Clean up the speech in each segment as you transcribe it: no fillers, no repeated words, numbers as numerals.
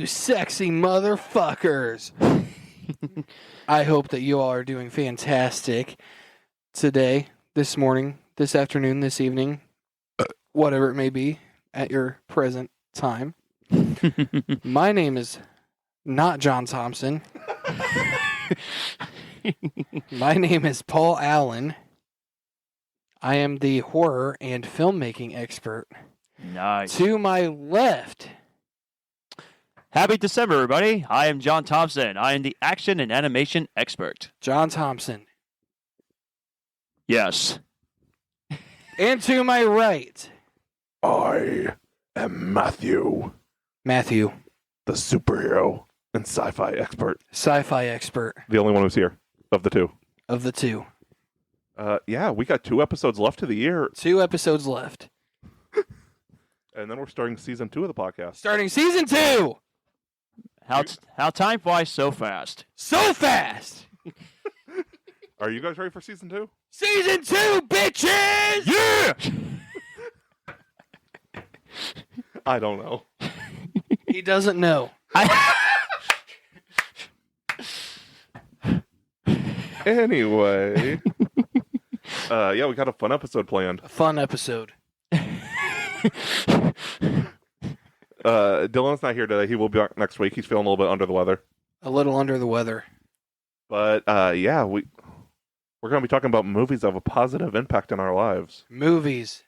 sexy motherfuckers. I hope that you all are doing fantastic today, this morning, this afternoon, this evening, whatever it may be at your present time. My name is not John Thompson. My name is Paul Allen. I am the horror and filmmaking expert. Nice. To my left. Happy December, everybody. I am John Thompson. I am the action and animation expert. John Thompson. Yes. And to my right. I am Matthew. Matthew. The superhero and sci-fi expert. Sci-fi expert. The only one who's here of the two. Of the two. Yeah, we got 2 episodes left of the year. 2 episodes left. And then we're starting season 2 of the podcast. Starting season 2! How time flies so fast. So fast! Are you guys ready for season 2? Season 2, bitches! Yeah! I don't know. He doesn't know. Anyway. Yeah, we got a fun episode planned. A fun episode. Dylan's not here today. He will be back next week. He's feeling a little bit under the weather. A little under the weather. But, yeah, we're going to be talking about movies that have a positive impact in our lives. Movies.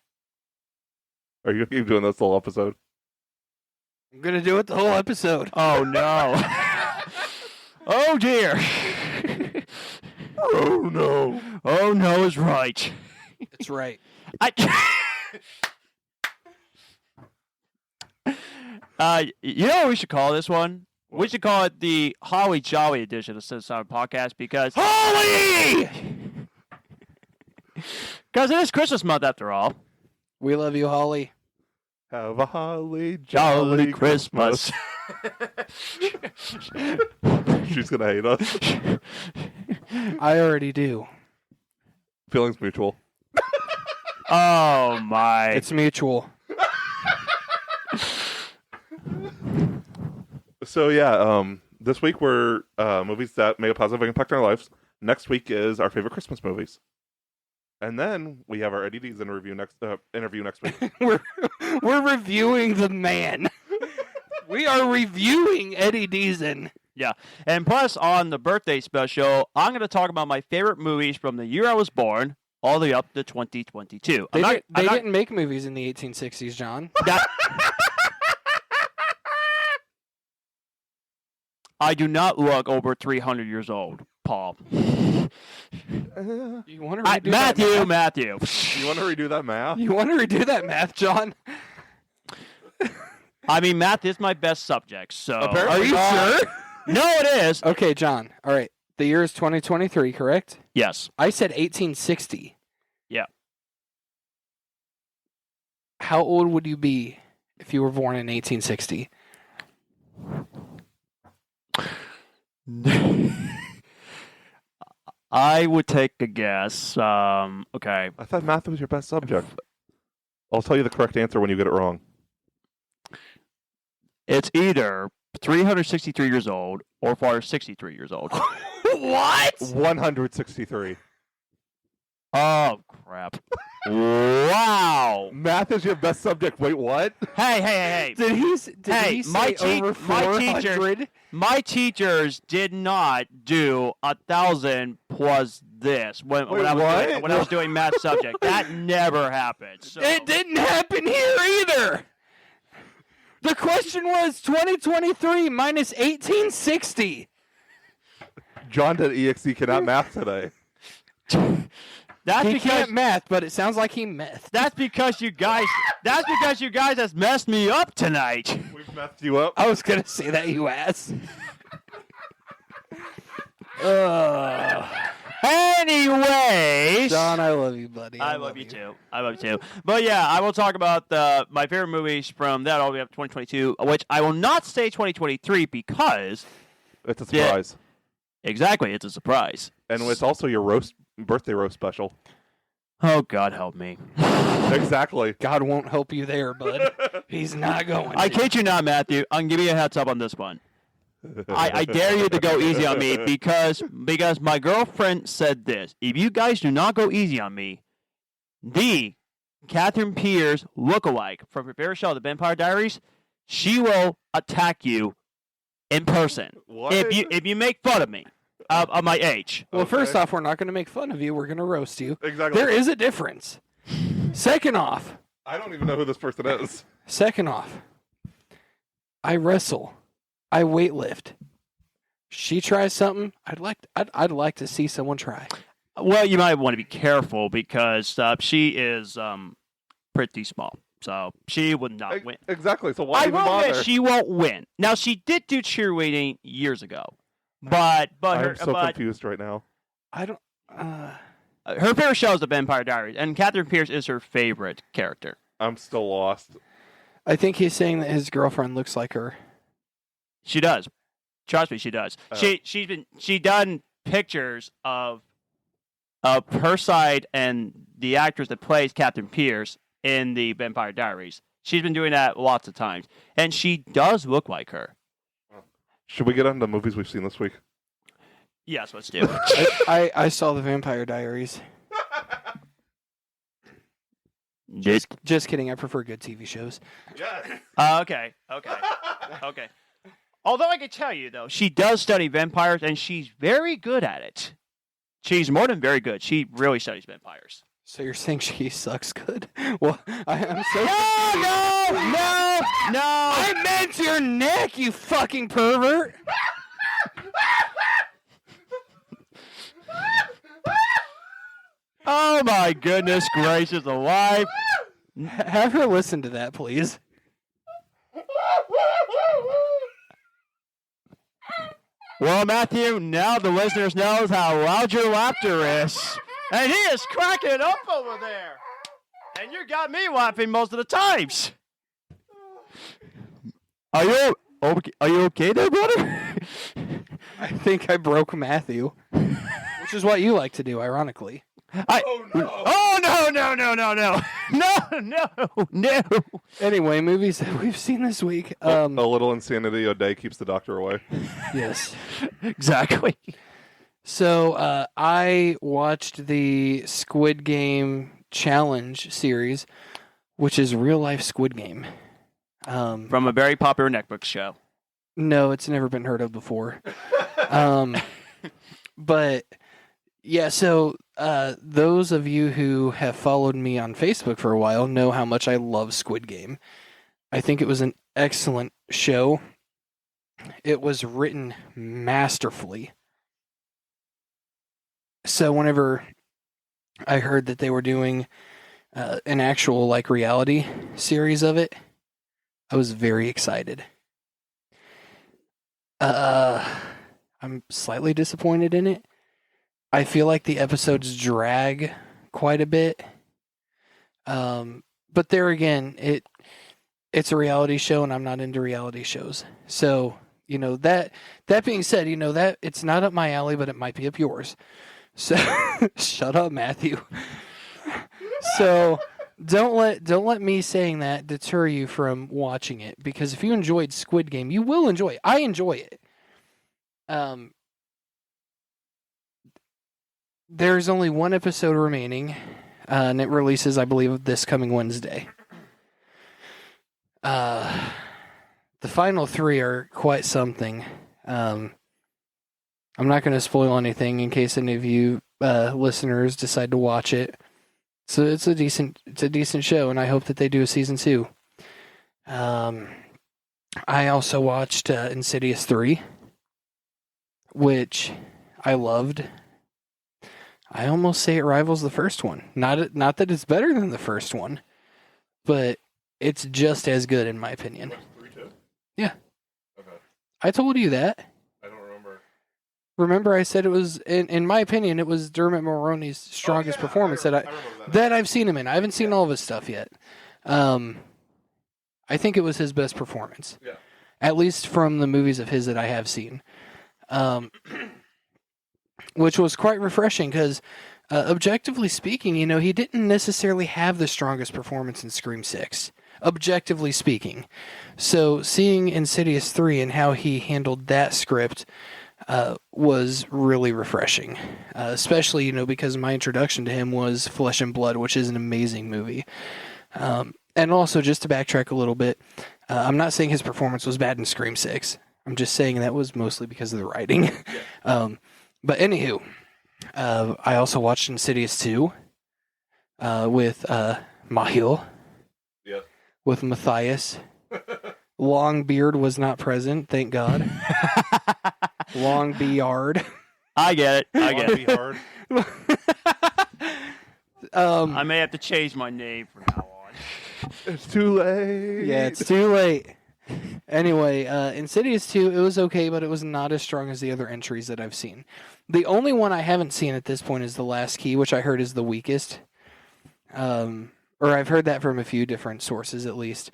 Are you going to keep doing this the whole episode? I'm going to do it the whole episode. Oh, no. Oh, dear. Oh, no. Oh, no is right. That's right. You know what we should call this one? We should call it the Holly Jolly edition of Citizen Sound Podcast because... Holly! Because it is Christmas month after all. We love you, Holly. Have a holly Jolly Christmas. She's going to hate us. I already do. Feelings mutual. Oh, my. It's mutual. So, yeah, this week we're movies that make a positive impact on our lives. Next week is our favorite Christmas movies. And then we have our Eddie D's interview next week. We're reviewing the man. We are reviewing Eddie Deason. Yeah. And plus, on the birthday special, I'm going to talk about my favorite movies from the year I was born all the way up to 2022. They didn't make movies in the 1860s, John. I do not look over 300 years old, Paul. You want to redo that math? Matthew. You want to redo that math? You want to redo that math, John? I mean, math is my best subject, so... Are you sure? No, it is. Okay, John. All right. The year is 2023, correct? Yes. I said 1860. Yeah. How old would you be if you were born in 1860? I would take a guess. Okay. I thought math was your best subject. I'll tell you the correct answer when you get it wrong. It's either 363 years old or 463 years old. What? 163. Oh, crap. Wow. Math is your best subject. Wait, what? Hey. Did he say over 400? My teachers did not do 1,000 plus this when I was doing math subject. That never happened. So. It didn't happen here either. The question was 2023 minus 1860. John did EXE cannot math today. He can't math, but it sounds like he methed. That's because you guys has messed me up tonight. We've messed you up. I was gonna say that, you ass. Anyway, John, I love you, buddy. I love you too. But yeah, I will talk about my favorite movies from that all the way up to 2022, which I will not say 2023 because it's a surprise. Exactly, it's a surprise. And it's also your birthday roast special. Oh, God help me. Exactly. God won't help you there, bud. He's not going I to. kid you not, Matthew. I'm giving you a heads up on this one. I dare you to go easy on me because my girlfriend said this. If you guys do not go easy on me, the Catherine Pierce lookalike from her favorite show, The Vampire Diaries, she will attack you in person. What? If you make fun of me, of my age. Well, Okay. first off, we're not going to make fun of you. We're going to roast you. Exactly. There is a difference. Second off, I don't even know who this person is. I wrestle. I weightlift. She tries something. I'd like to see someone try. Well, you might want to be careful because she is pretty small. So she would not win. Exactly. So why I even will bother? admit she won't win. Now, she did do cheerleading years ago. But I'm so confused right now. I don't. Her favorite show is The Vampire Diaries, and Catherine Pierce is her favorite character. I'm still lost. I think he's saying that his girlfriend looks like her. She does. Trust me, she does. Oh. She done pictures of her side and the actress that plays Catherine Pierce in The Vampire Diaries. She's been doing that lots of times, and she does look like her. Should we get on the movies we've seen this week? Yes, let's do it. I saw The Vampire Diaries. Just kidding. I prefer good TV shows. Yes. Okay. Although I can tell you, though, she does study vampires, and she's very good at it. She's more than very good. She really studies vampires. So you're saying she sucks good? Well, I'm so No! I meant your neck, you fucking pervert! Oh my goodness gracious alive! Have her listen to that, please. Well, Matthew, now the listeners knows how loud your laughter is. And he is cracking up over there. And you got me laughing most of the times. Are you okay there, brother? I think I broke Matthew. Which is what you like to do, ironically. Oh no! Oh, no. Anyway, movies that we've seen this week. A little insanity a day keeps the doctor away. Yes. Exactly. So I watched the Squid Game Challenge series, which is real life Squid Game. From a very popular Netflix show. No, it's never been heard of before. But yeah, so those of you who have followed me on Facebook for a while know how much I love Squid Game. I think it was an excellent show. It was written masterfully. So whenever I heard that they were doing an actual like reality series of it, I was very excited. I'm slightly disappointed in it. I feel like the episodes drag quite a bit. But there again, it's a reality show and I'm not into reality shows. So, that being said, that it's not up my alley, but it might be up yours. So shut up, Matthew. So don't let me saying that deter you from watching it, because if you enjoyed Squid Game, you will enjoy it. I enjoy it. There's only one episode remaining, and it releases, I believe, this coming Wednesday. The final three are quite something. I'm not going to spoil anything in case any of you listeners decide to watch it. So it's a decent show, and I hope that they do a season 2. I also watched Insidious 3, which I loved. I almost say it rivals the first one. Not that it's better than the first one, but it's just as good in my opinion. 3 too? Yeah. Okay. I told you that. I don't remember. Remember, I said it was, in my opinion, it was Dermot Mulroney's strongest performance that I've seen him in. I haven't seen all of his stuff yet. I think it was his best performance. Yeah. At least from the movies of his that I have seen. Which was quite refreshing because Objectively speaking, he didn't necessarily have the strongest performance in Scream 6. Objectively speaking. So seeing Insidious 3 and how he handled that script was really refreshing. Especially, because my introduction to him was Flesh and Blood, which is an amazing movie. And also, just to backtrack a little bit, I'm not saying his performance was bad in Scream 6. I'm just saying that was mostly because of the writing. But anywho, I also watched Insidious 2 with Mahil, Yeah. with Matthias. Longbeard was not present, thank God. Long Beard. I get it. I get Be it. hard. I may have to change my name from now on. It's too late. Yeah, it's too late. Anyway, Insidious 2, it was okay, but it was not as strong as the other entries that I've seen. The only one I haven't seen at this point is The Last Key, which I heard is the weakest. Or I've heard that from a few different sources, at least.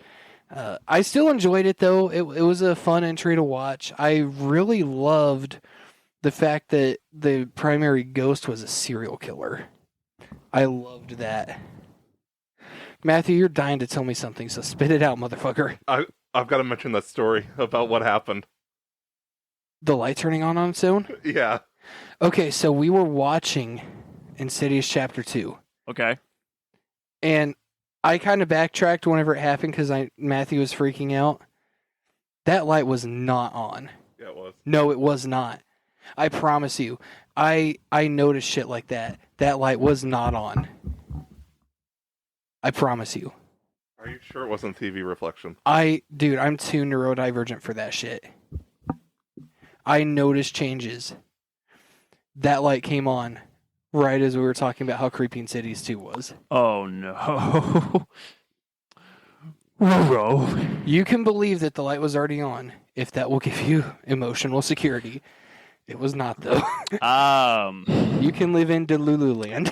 I still enjoyed it, though. It was a fun entry to watch. I really loved the fact that the primary ghost was a serial killer. I loved that. Matthew, you're dying to tell me something, so spit it out, motherfucker. I've got to mention that story about what happened. The light turning on its own? Yeah. Okay, so we were watching Insidious Chapter 2, Okay. and I kind of backtracked whenever it happened because Matthew was freaking out. That light was not on. Yeah, it was. No, it was not. I promise you. I noticed shit like that. That light was not on. I promise you. Are you sure it wasn't TV reflection? Dude, I'm too neurodivergent for that shit. I noticed changes. That light came on right as we were talking about how creepy Insidious 2 was. Oh no. Ruh-roh. You can believe that the light was already on if that will give you emotional security. It was not, though. You can live in Delulu land.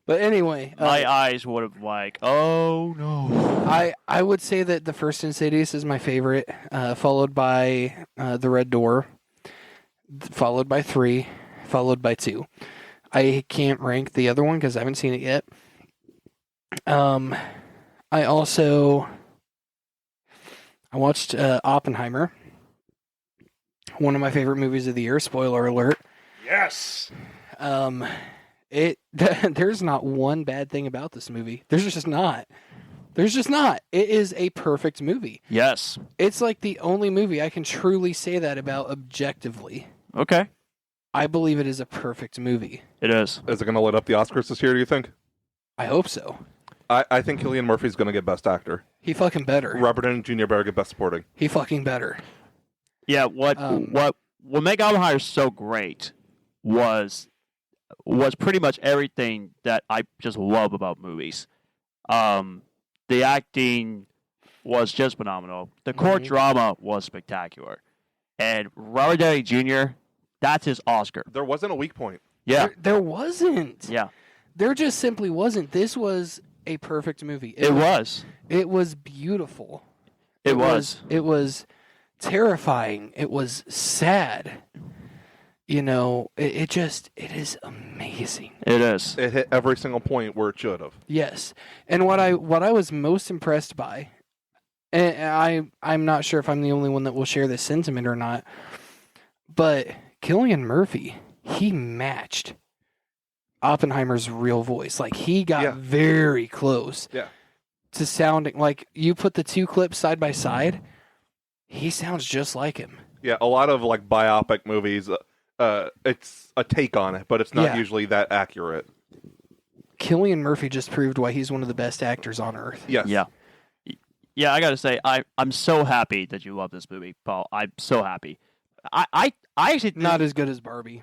But anyway. My eyes would have oh no. I would say that the first Insidious is my favorite, followed by The Red Door, followed by 3, followed by 2. I can't rank the other one because I haven't seen it yet. I watched Oppenheimer, one of my favorite movies of the year. Spoiler alert. Yes. There's not one bad thing about this movie. There's just not. It is a perfect movie. Yes. It's like the only movie I can truly say that about objectively. Okay. I believe it is a perfect movie. It is. Is it going to light up the Oscars this year, do you think? I hope so. I think Cillian Murphy's going to get Best Actor. He fucking better. Robert Downey Jr. better get Best Supporting. He fucking better. Yeah, what made Oppenheimer so great was pretty much everything that I just love about movies. The acting was just phenomenal. The core drama was spectacular. And Robert Downey Jr., that's his Oscar. There wasn't a weak point. Yeah. There wasn't. Yeah. There just simply wasn't. This was a perfect movie. It was. It was beautiful. It was. It was terrifying. It was sad. It is amazing. It is. It hit every single point where it should have. Yes. And what I was most impressed by, and I'm not sure if I'm the only one that will share this sentiment or not, but Cillian Murphy, he matched Oppenheimer's real voice. Like, he got very close to sounding like, you put the two clips side by side, he sounds just like him. Yeah, a lot of like biopic movies, it's a take on it, but it's not usually that accurate. Cillian Murphy just proved why he's one of the best actors on earth. Yes. Yeah. Yeah, I gotta say, I'm so happy that you love this movie, Paul. I'm so happy. I actually Not as good as Barbie.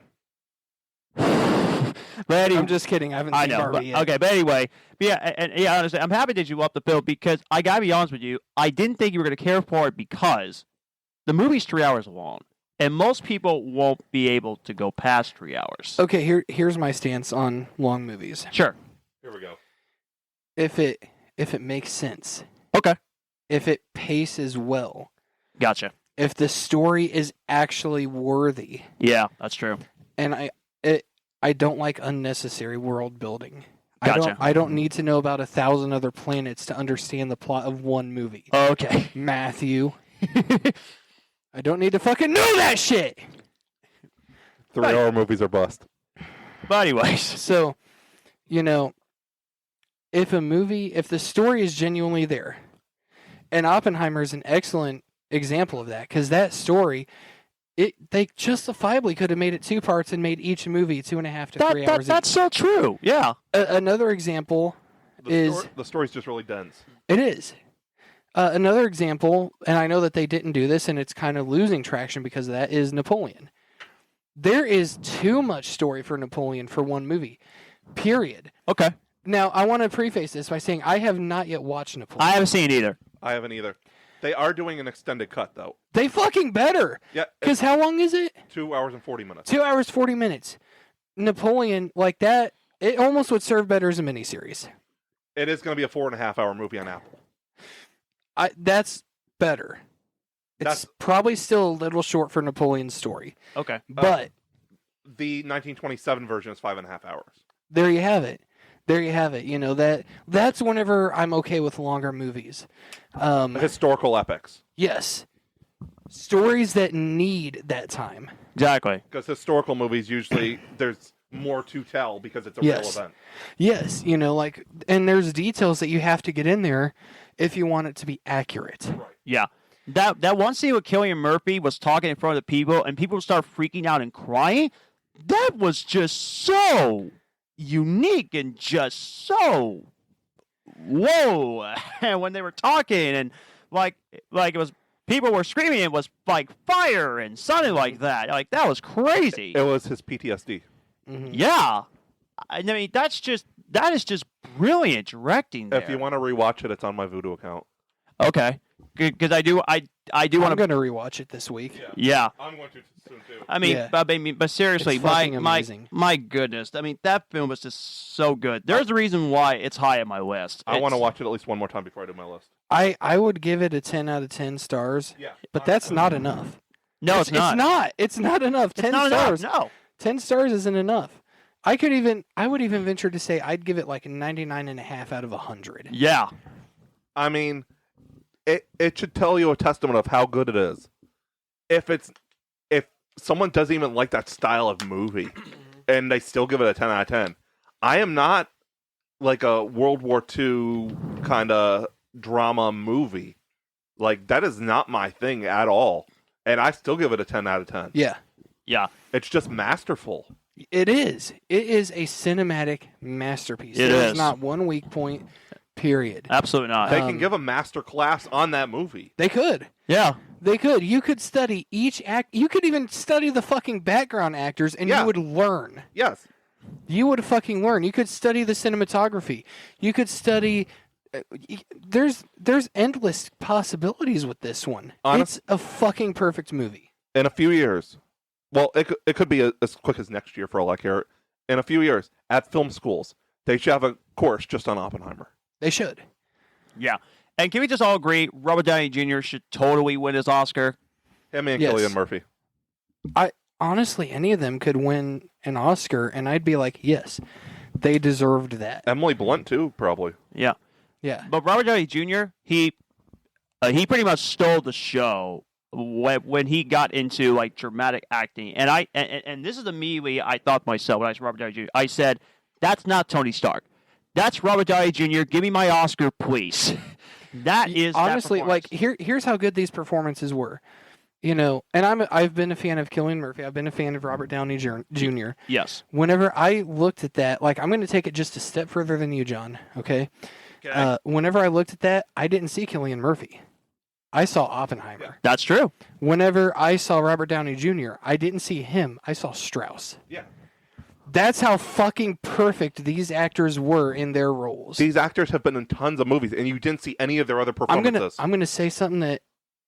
But anyway, I'm just kidding. I haven't seen Barbie yet. Okay, but anyway, honestly, I'm happy that you loved the film because I gotta be honest with you, I didn't think you were gonna care for it because the movie's 3 hours long, and most people won't be able to go past 3 hours. Okay, here's my stance on long movies. Sure. Here we go. If it makes sense. Okay. If it paces well. Gotcha. If the story is actually worthy. Yeah, that's true. And I don't like unnecessary world building. Gotcha. I don't need to know about 1,000 other planets to understand the plot of one movie. Okay. Matthew. I don't need to fucking know that shit. 3-hour movies are bust. But anyways, So, if the story is genuinely there, and Oppenheimer is an excellent example of that, because that story, they justifiably could have made it 2 parts and made each movie 2.5 to 3 hours. that's so true. Yeah. Another example is The story's just really dense. it is. Another example, and I know that they didn't do this, and it's kind of losing traction because of that, is Napoleon. There is too much story for Napoleon for one movie, period. Okay. Now, I want to preface this by saying I have not yet watched Napoleon. I haven't seen it either. I haven't either. They are doing an extended cut, though. They fucking better. Yeah. Because how long is it? 2 hours and 40 minutes. 2 hours, 40 minutes. Napoleon, like that, it almost would serve better as a miniseries. It is going to be a 4.5-hour movie on Apple. That's better. It's probably still a little short for Napoleon's story. Okay. But The 1927 version is 5.5 hours. there you have it. There you have it. That's whenever I'm okay with longer movies. Historical epics. Yes. Stories that need that time. Exactly. Because historical movies, usually, there's more to tell because it's a Yes. real event. Yes, and there's details that you have to get in there if you want it to be accurate. Yeah. That one scene with Cillian Murphy was talking in front of the people, and people start freaking out and crying. That was just so unique and just so whoa. And when they were talking and like it was people were screaming, it was like fire and something like that. Like that was crazy. It was his PTSD. Mhm. Yeah. I mean that is just brilliant directing there. If you want to rewatch it, it's on my Vudu account. Okay. Because I do want I'm to. going to rewatch it this week. Yeah. I'm going to soon too. I mean, Yeah. but seriously, It's my fucking amazing. my goodness. I mean, that film was just so good. There's a reason why it's high on my list. I want to It's- watch it at least one more time before I do my list. I would give it a 10 out of 10 stars, Yeah. but that's not enough. No, it's not. It's not. It's not enough. It's 10 not enough, stars. No. 10 stars isn't enough. I would even venture to say I'd give it like a 99.5 out of 100. Yeah. I mean, it should tell you a testament of how good it is. If someone doesn't even like that style of movie and they still give it a 10 out of 10, I am not like a World War II kind of drama movie. Like, that is not my thing at all. And I still give it a 10 out of 10. Yeah, Yeah. It's just masterful. it is. It is a cinematic masterpiece. It There's is. not one weak point, period. Absolutely not. They can give a master class on that movie. They could. Yeah. They could. You could study each act. You could even study the fucking background actors, and Yeah. you would learn. Yes. You would fucking learn. You could study the cinematography. You could study. There's endless possibilities with this one. Honest- It's a fucking perfect movie. In a few years, well, it could be as quick as next year for all I care. In a few years, at film schools, they should have a course just on Oppenheimer. They should. Yeah. And can we just all agree Robert Downey Jr. should totally win his Oscar? Him and Yes. Cillian Murphy. Honestly, any of them could win an Oscar, and I'd be like, yes, they deserved that. Emily Blunt, too, probably. Yeah. Yeah. But Robert Downey Jr. He pretty much stole the show when he got into like dramatic acting, and this is immediately I thought to myself when I saw Robert Downey Jr. I said, "That's not Tony Stark. That's Robert Downey Jr. Give me my Oscar, please." That is honestly that like performance. here's how good these performances were. And I've been a fan of Cillian Murphy. I've been a fan of Robert Downey Jr. Yes. Whenever I looked at that, like I'm going to take it just a step further than you, John. Okay. Okay. Whenever I looked at that, I didn't see Cillian Murphy. I saw Oppenheimer. That's true. Whenever I saw Robert Downey Jr., I didn't see him. I saw Strauss. Yeah. That's how fucking perfect these actors were in their roles. These actors have been in tons of movies, and you didn't see any of their other I'm performances. gonna say something that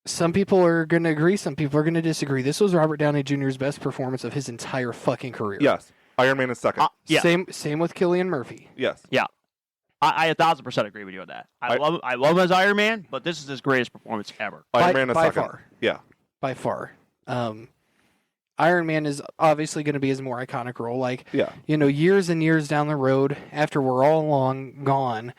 some people are gonna agree, some people are gonna disagree. This was Robert Downey Jr.'s best performance of his entire fucking career. Yes. Iron Man is second. Yeah. Same with Cillian Murphy. Yes. I 1,000% agree with you on that. I love him as Iron Man, but this is his greatest performance ever. Iron Man is by second. far. Yeah. By far. Iron Man is obviously going to be his more iconic role. Like, Yeah. years and years down the road, after we're all long gone,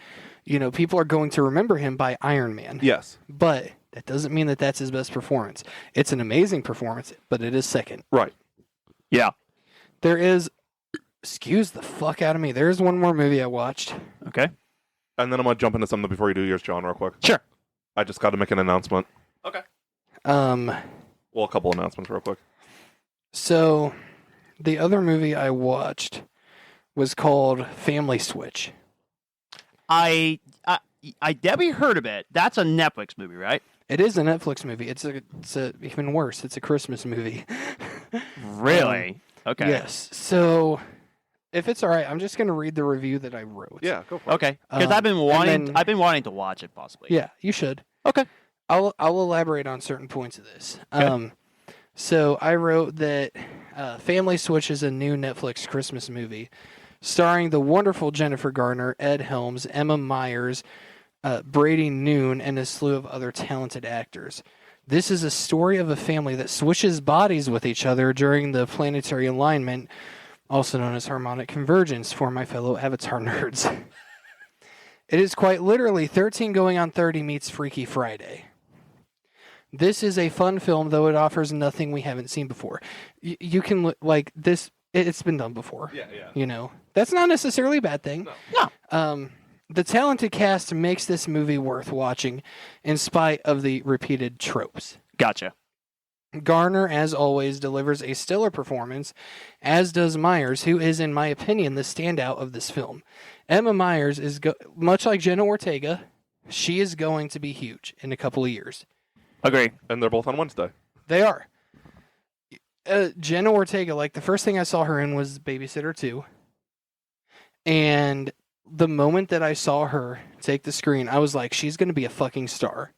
people are going to remember him by Iron Man. Yes. But that doesn't mean that that's his best performance. It's an amazing performance, but it is second. Right. Yeah. There is, excuse the fuck out of me, there is one more movie I watched. Okay. And then I'm going to jump into something before you do yours, John, real quick. Sure. I just got to make an announcement. Okay. Well, a couple announcements real quick. So, the other movie I watched was called Family Switch. I Debbie heard of it. That's a Netflix movie, right? It is a Netflix movie. It's even worse. It's a Christmas movie. Really? Okay. Yes. So, if it's all right, I'm just going to read the review that I wrote. Yeah, go for it. Okay. Because I've been wanting to watch it possibly. Yeah, you should. Okay. I'll elaborate on certain points of this. Okay. So I wrote that Family Switch is a new Netflix Christmas movie starring the wonderful Jennifer Garner, Ed Helms, Emma Myers, Brady Noon, and a slew of other talented actors. This is a story of a family that switches bodies with each other during the planetary alignment, also known as harmonic convergence for my fellow Avatar nerds. It is quite literally 13 going on 30 meets Freaky Friday. This is a fun film, though it offers nothing we haven't seen before. You can like this. It's been done before. Yeah. That's not necessarily a bad thing. No. The talented cast makes this movie worth watching, in spite of the repeated tropes. Gotcha. Garner, as always, delivers a stellar performance, as does Myers, who is, in my opinion, the standout of this film. Emma Myers is much like Jenna Ortega. She is going to be huge in a couple of years. Agree. And they're both on Wednesday. They are. Jenna Ortega, like the first thing I saw her in was Babysitter 2. And the moment that I saw her take the screen, I was like, she's going to be a fucking star.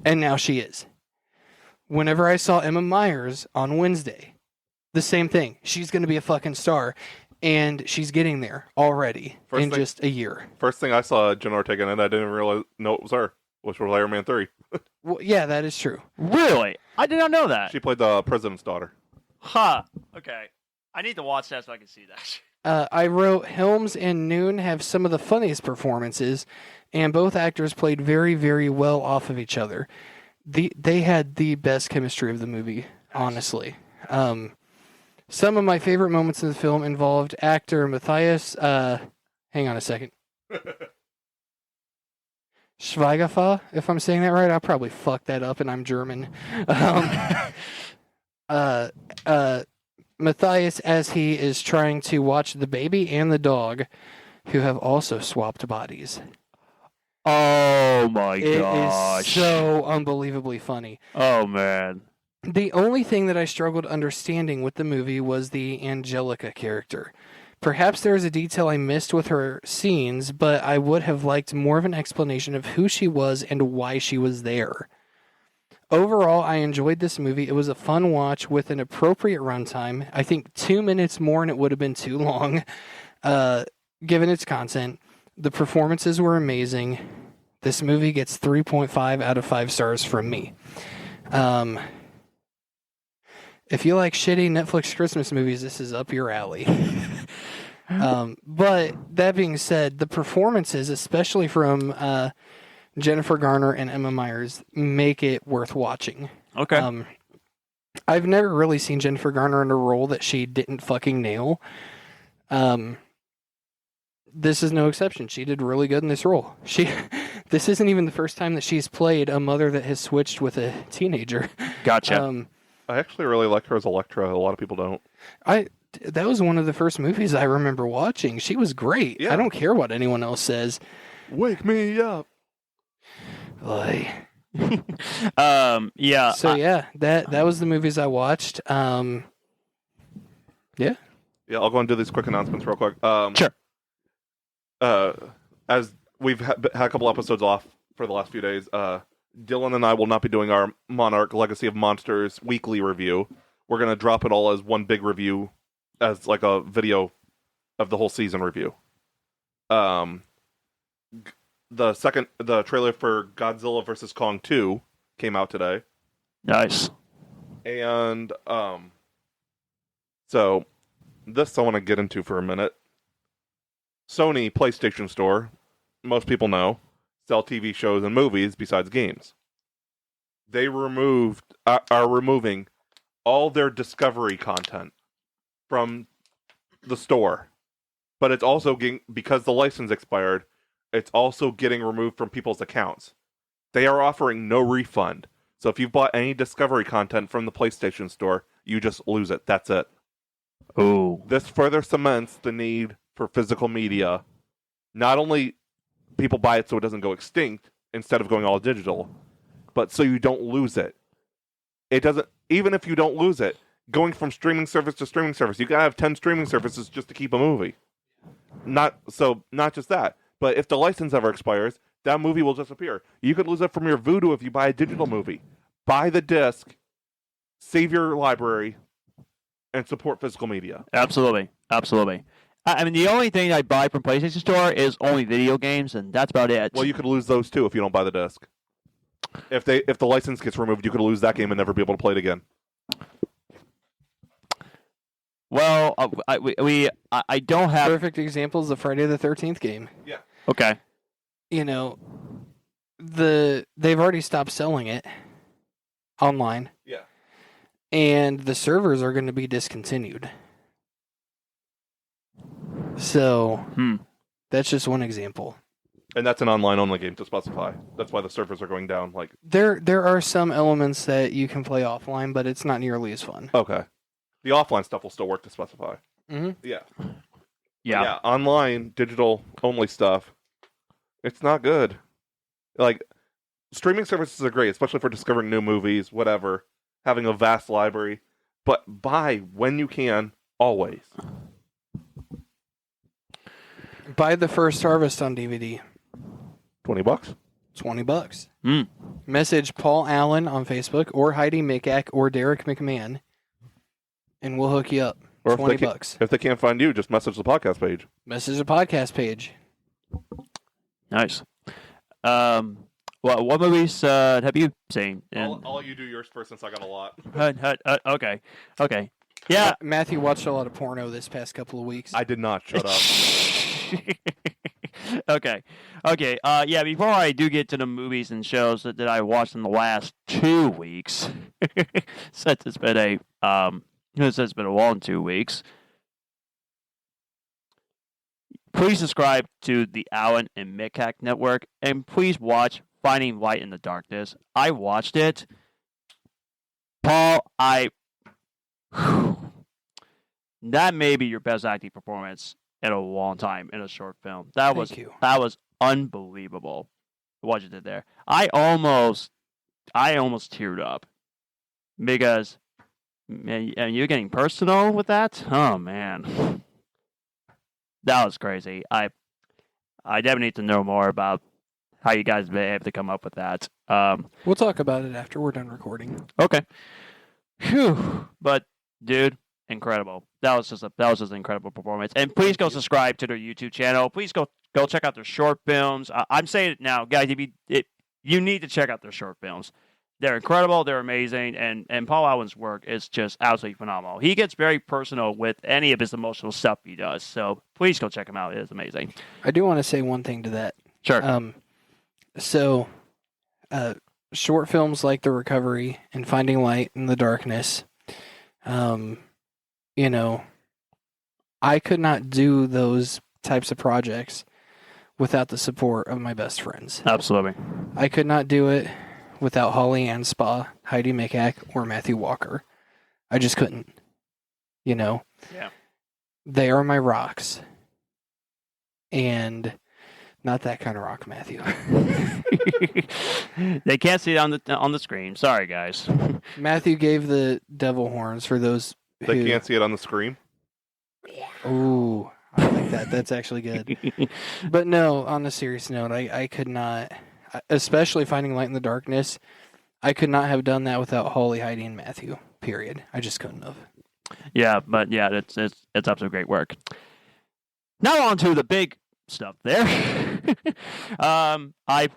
And now she is. Whenever I saw Emma Myers on Wednesday, the same thing. She's going to be a fucking star. And she's getting there already just a year. First thing I saw Jenna Ortega in, and I didn't know it was her, which was Iron Man 3. Well, yeah, that is true. Really? I did not know that. She played the president's daughter. Huh. Okay. I need to watch that so I can see that. I wrote Helms and Noon have some of the funniest performances, and both actors played very, very well off of each other. They had the best chemistry of the movie, honestly. Some of my favorite moments in the film involved actor Matthias. Hang on a second. Schweigafa, if I'm saying that right. I'll probably fuck that up, and I'm German. Matthias, as he is trying to watch the baby and the dog, who have also swapped bodies. Oh my gosh. It is so unbelievably funny. Oh man. The only thing that I struggled understanding with the movie was the Angelica character. Perhaps there is a detail I missed with her scenes, but I would have liked more of an explanation of who she was and why she was there. Overall, I enjoyed this movie. It was a fun watch with an appropriate runtime. I think 2 minutes more and it would have been too long, given its content. The performances were amazing. This movie gets 3.5 out of 5 stars from me. If you like shitty Netflix Christmas movies, this is up your alley. But that being said, the performances, especially from Jennifer Garner and Emma Myers, make it worth watching. Okay. I've never really seen Jennifer Garner in a role that she didn't fucking nail. This is no exception. She did really good in this role. This isn't even the first time that she's played a mother that has switched with a teenager. Gotcha. I actually really like her as Elektra. A lot of people don't. That was one of the first movies I remember watching. She was great. Yeah. I don't care what anyone else says. Wake me up. Like, yeah. so that was the movies I watched. Yeah. Yeah, I'll go and do these quick announcements real quick. Sure. As we've had a couple episodes off for the last few days, Dylan and I will not be doing our Monarch Legacy of Monsters weekly review. We're going to drop it all as one big review, as like a video of the whole season review. The trailer for Godzilla vs. Kong 2 came out today. Nice. And So, this I want to get into for a minute. Sony PlayStation Store, most people know, sell TV shows and movies besides games. They are removing all their Discovery content from the store. But it's also getting, because the license expired, it's also getting removed from people's accounts. They are offering no refund. So if you've bought any Discovery content from the PlayStation Store, you just lose it. That's it. Oh. This further cements the need for physical media. Not only people buy it so it doesn't go extinct instead of going all digital, but so you don't lose it. It doesn't, even if you don't lose it, going from streaming service to streaming service, you gotta have 10 streaming services just to keep a movie. Not just that, but if the license ever expires, that movie will disappear. You could lose it from your Vudu if you buy a digital movie. Buy the disc, save your library, and support physical media. Absolutely. I mean, the only thing I buy from PlayStation Store is only video games, and that's about it. Well, you could lose those too if you don't buy the disc. If the license gets removed, you could lose that game and never be able to play it again. Well, I don't have. Perfect example is the Friday the 13th game. Yeah. Okay. You know, they've already stopped selling it online. Yeah. And the servers are going to be discontinued. So, that's just one example. And that's an online-only game to specify. That's why the servers are going down. Like There are some elements that you can play offline, but it's not nearly as fun. okay, the offline stuff will still work to specify. Mm-hmm. Yeah. Yeah. Online, digital-only stuff, it's not good. Like, streaming services are great, especially for discovering new movies, whatever, having a vast library. But buy when you can, always. Buy The First Harvest on DVD. $20. $20. Message Paul Allen on Facebook or Heidi Mickak or Derek McMahon, and we'll hook you up. Or $20. If they can't find you, just message the podcast page. Message the podcast page. Nice. What movies have you seen? I'll let you do yours first since I got a lot. Okay. Yeah. Matthew watched a lot of porno this past couple of weeks. I did not. Shut up. Okay. Yeah, before I do get to the movies and shows that I watched in the last 2 weeks, since it's been a long 2 weeks, please subscribe to the Allen and Mickak Network, and please watch Finding Light in the Darkness. I watched it. Paul, that may be your best acting performance in a long time in a short film. That was unbelievable. What you did there. I almost teared up because, man, and you're getting personal with that. Oh man, that was crazy. I definitely need to know more about how you guys been able to come up with that. We'll talk about it after we're done recording. Okay. Phew. But dude, incredible. That was just an incredible performance. And please go subscribe to their YouTube channel. Please go check out their short films. I'm saying it now, guys. You need to check out their short films. They're incredible. They're amazing. And Paul Allen's work is just absolutely phenomenal. He gets very personal with any of his emotional stuff he does. So please go check him out. It is amazing. I do want to say one thing to that. Sure. Short films like The Recovery and Finding Light in the Darkness, I could not do those types of projects without the support of my best friends. Absolutely. I could not do it without Holly Ann Spa, Heidi Mickak, or Matthew Walker. I just couldn't. Yeah. They are my rocks. And not that kind of rock, Matthew. They can't see it on the screen. Sorry, guys. Matthew gave the devil horns for those who... They can't see it on the screen? Ooh, I like that. That's actually good. But no, on a serious note, I could not, especially Finding Light in the Darkness, I could not have done that without Holly, Heidi, and Matthew, period. I just couldn't have. Yeah, but yeah, it's absolutely great work. Now on to the big stuff there. I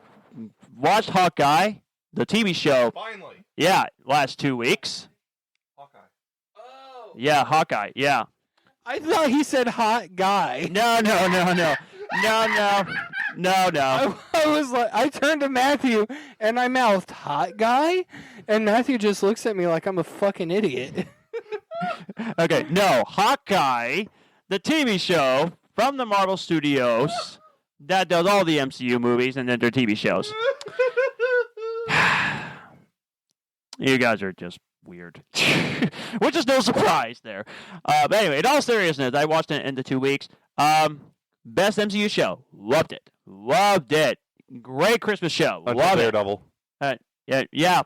watched Hawkeye, the TV show. Finally. Yeah, last 2 weeks. Hawkeye. Oh, Yeah, Hawkeye. Yeah. I thought he said hot guy. No. I was like, I turned to Matthew and I mouthed hot guy, and Matthew just looks at me like I'm a fucking idiot. Okay, no, Hawkeye, the TV show from the Marvel Studios that does all the MCU movies and then their TV shows. You guys are just weird. Which is no surprise there. But anyway, in all seriousness, I watched it in the 2 weeks. Best MCU show. Loved it. Loved it. Great Christmas show. Love it. Daredevil. Yeah.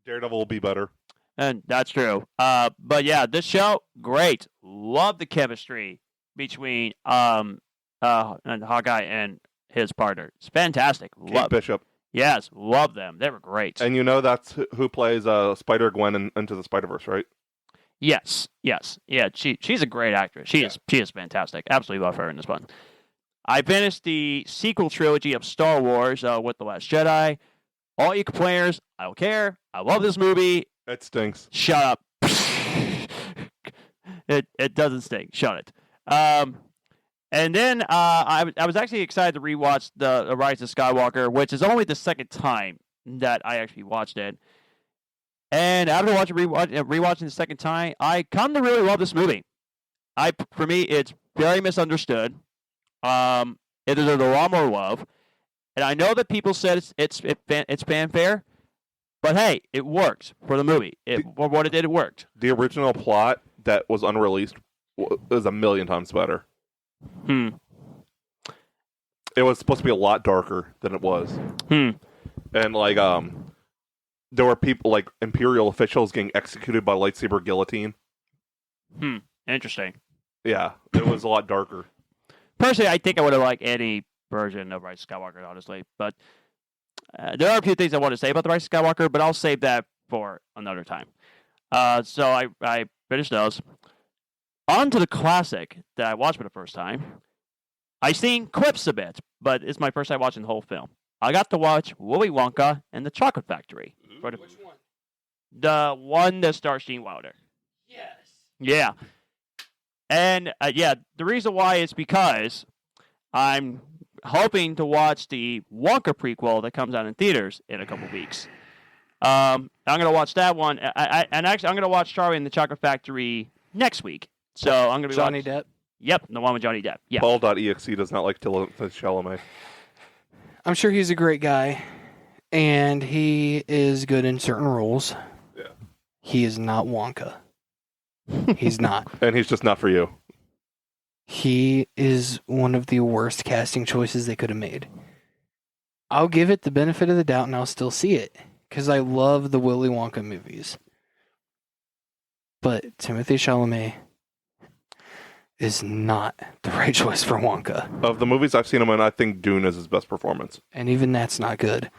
Daredevil will be better. And that's true. But yeah, this show, great. Love the chemistry between and Hawkeye and his partner. It's fantastic. Kate Bishop. Yes, love them. They were great. And that's who plays Spider-Gwen in Into the Spider-Verse, right? Yes. Yeah, she's a great actress. She is fantastic. Absolutely love her in this one. I finished the sequel trilogy of Star Wars with The Last Jedi. All you complainers, I don't care. I love this movie. It stinks. Shut up. It doesn't stink. Shut it. And then I was actually excited to rewatch the Rise of Skywalker, which is only the second time that I actually watched it. And after rewatching the second time, I come to really love this movie. For me, it's very misunderstood. It deserves a lot more love, and I know that people said it's fanfare, but hey, it works for the movie. For what it did, it worked. The original plot that was unreleased is a million times better. It was supposed to be a lot darker than it was. And there were people like Imperial officials getting executed by lightsaber guillotine. Interesting. Yeah, it was a lot darker. Personally, I think I would have liked any version of Rise of Skywalker, honestly. But there are a few things I want to say about the Rise of Skywalker, but I'll save that for another time. So I finished those. On to the classic that I watched for the first time. I've seen clips a bit, but it's my first time watching the whole film. I got to watch Willy Wonka and the Chocolate Factory. Which one? The one that stars Gene Wilder. Yes. Yeah. And the reason why is because I'm hoping to watch the Wonka prequel that comes out in theaters in a couple weeks. I'm going to watch that one. And actually, I'm going to watch Charlie and the Chocolate Factory next week. So I'm going to be Johnny Depp. Yep, the one with Johnny Depp. Yeah. Paul.exe does not like Timothée Chalamet. I'm sure he's a great guy, and he is good in certain roles. Yeah. He is not Wonka. He's not. And he's just not for you. He is one of the worst casting choices they could have made. I'll give it the benefit of the doubt, and I'll still see it, because I love the Willy Wonka movies. But Timothée Chalamet is not the right choice for Wonka. Of the movies I've seen him in, I think Dune is his best performance. And even that's not good.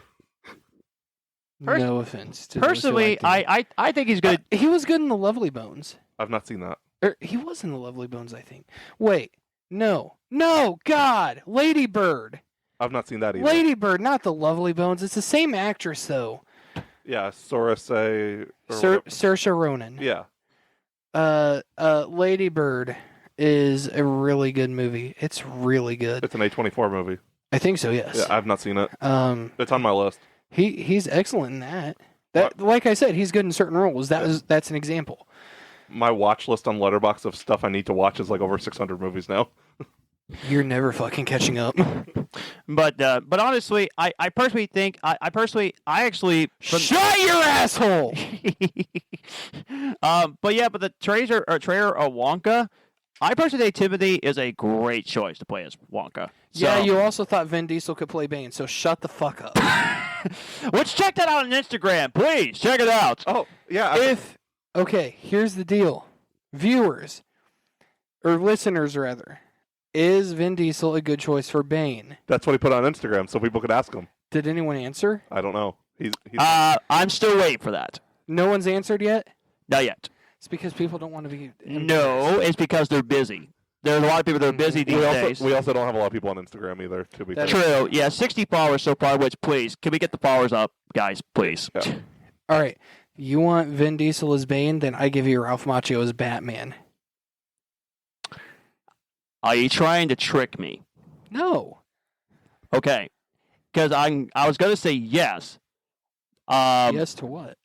No offense to personally, those who liked him. I think he's good. He was good in The Lovely Bones. I've not seen that. He was in The Lovely Bones, I think. Wait. No, God. Lady Bird. I've not seen that either. Lady Bird, not The Lovely Bones. It's the same actress, though. Yeah, Saoirse... Saoirse Ronan. Yeah. Lady Bird is a really good movie. It's really good. It's an A24 movie. I think so, yes. Yeah, I've not seen it. It's on my list. He's excellent in that. Like I said, he's good in certain roles. That's an example. My watch list on Letterboxd of stuff I need to watch is like over 600 movies now. You're never fucking catching up. But honestly, I personally think I actually shut your asshole. But the trailer of Wonka, I personally think Timothy is a great choice to play as Wonka. So, yeah, you also thought Vin Diesel could play Bane, so shut the fuck up. Let's check that out on Instagram, please. Check it out. Oh yeah. Okay, here's the deal, viewers or listeners rather. Is Vin Diesel a good choice for Bane? That's what he put on Instagram, so people could ask him. Did anyone answer? I don't know. He's I'm still waiting for that. No one's answered yet? Not yet. It's because people don't want to be... No, it's because they're busy. There's a lot of people that are busy these days. We also don't have a lot of people on Instagram either, to be fair. True. Yeah, 60 followers so far, which please, can we get the followers up, guys, please? Yeah. All right. You want Vin Diesel as Bane, then I give you Ralph Macchio as Batman. Are you trying to trick me? No. Okay, because I was gonna say yes. Yes to what?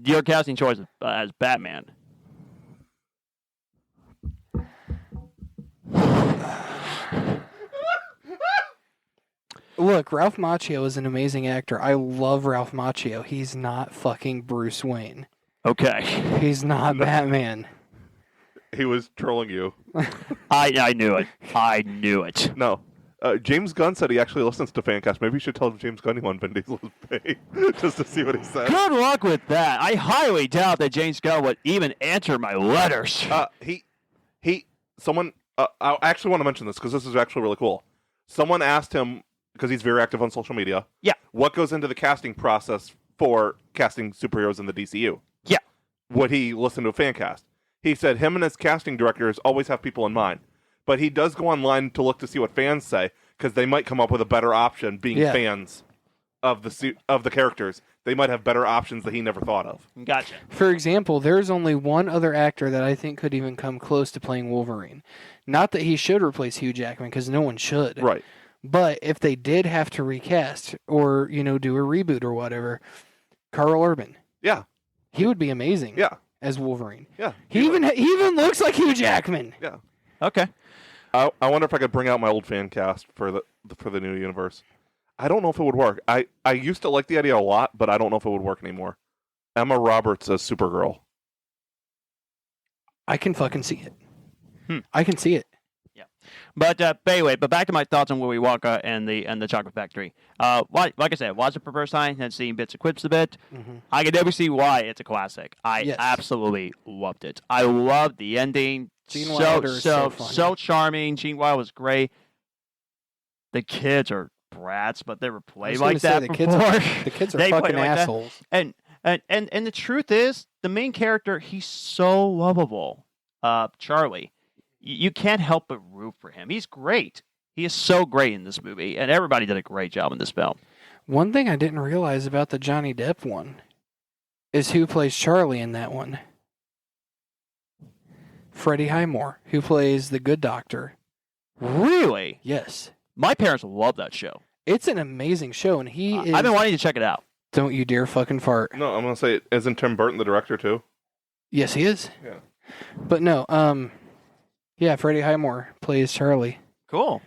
Your casting choice as Batman. Look, Ralph Macchio is an amazing actor. I love Ralph Macchio. He's not fucking Bruce Wayne. Okay. He's not Batman. He was trolling you. I knew it. I knew it. No. James Gunn said he actually listens to Fancast. Maybe you should tell James Gunn you want Vin Diesel as Bane, just to see what he says. Good luck with that. I highly doubt that James Gunn would even answer my letters. Someone. I actually want to mention this because this is actually really cool. Someone asked him, because he's very active on social media. Yeah. What goes into the casting process for casting superheroes in the DCU? Yeah. Would he listen to a fan cast? He said him and his casting directors always have people in mind. But he does go online to look to see what fans say, because they might come up with a better option being fans of the characters. They might have better options that he never thought of. Gotcha. For example, there's only one other actor that I think could even come close to playing Wolverine. Not that he should replace Hugh Jackman, because no one should. Right. But if they did have to recast or, do a reboot or whatever, Carl Urban. Yeah. He would be amazing. Yeah. As Wolverine. Yeah. He even looks like Hugh Jackman. Yeah. Okay. I wonder if I could bring out my old fan cast for the new universe. I don't know if it would work. I used to like the idea a lot, but I don't know if it would work anymore. Emma Roberts as Supergirl. I can fucking see it. I can see it. Yeah. But anyway, back to my thoughts on Willy Wonka and the Chocolate Factory. Like I said, watched it for the first time and seen bits and quips of it. Mm-hmm. I can never see why it's a classic. I absolutely loved it. I loved the ending. Gene Wilder is so funny. So charming. Gene Wilder was great. The kids are brats, but they were played like that the before. Kids are They fucking played like that. assholes. And the truth is, the main character, he's so lovable. Charlie. You can't help but root for him. He's great. He is so great in this movie, and everybody did a great job in this film. One thing I didn't realize about the Johnny Depp one is who plays Charlie in that one. Freddie Highmore, who plays the good doctor. Really? Yes. My parents love that show. It's an amazing show, and he is... I've been wanting to check it out. Don't you dare fucking fart. No, I'm going to say, isn't Tim Burton the director, too? Yes, he is. Yeah. But no, yeah, Freddie Highmore plays Charlie. Cool.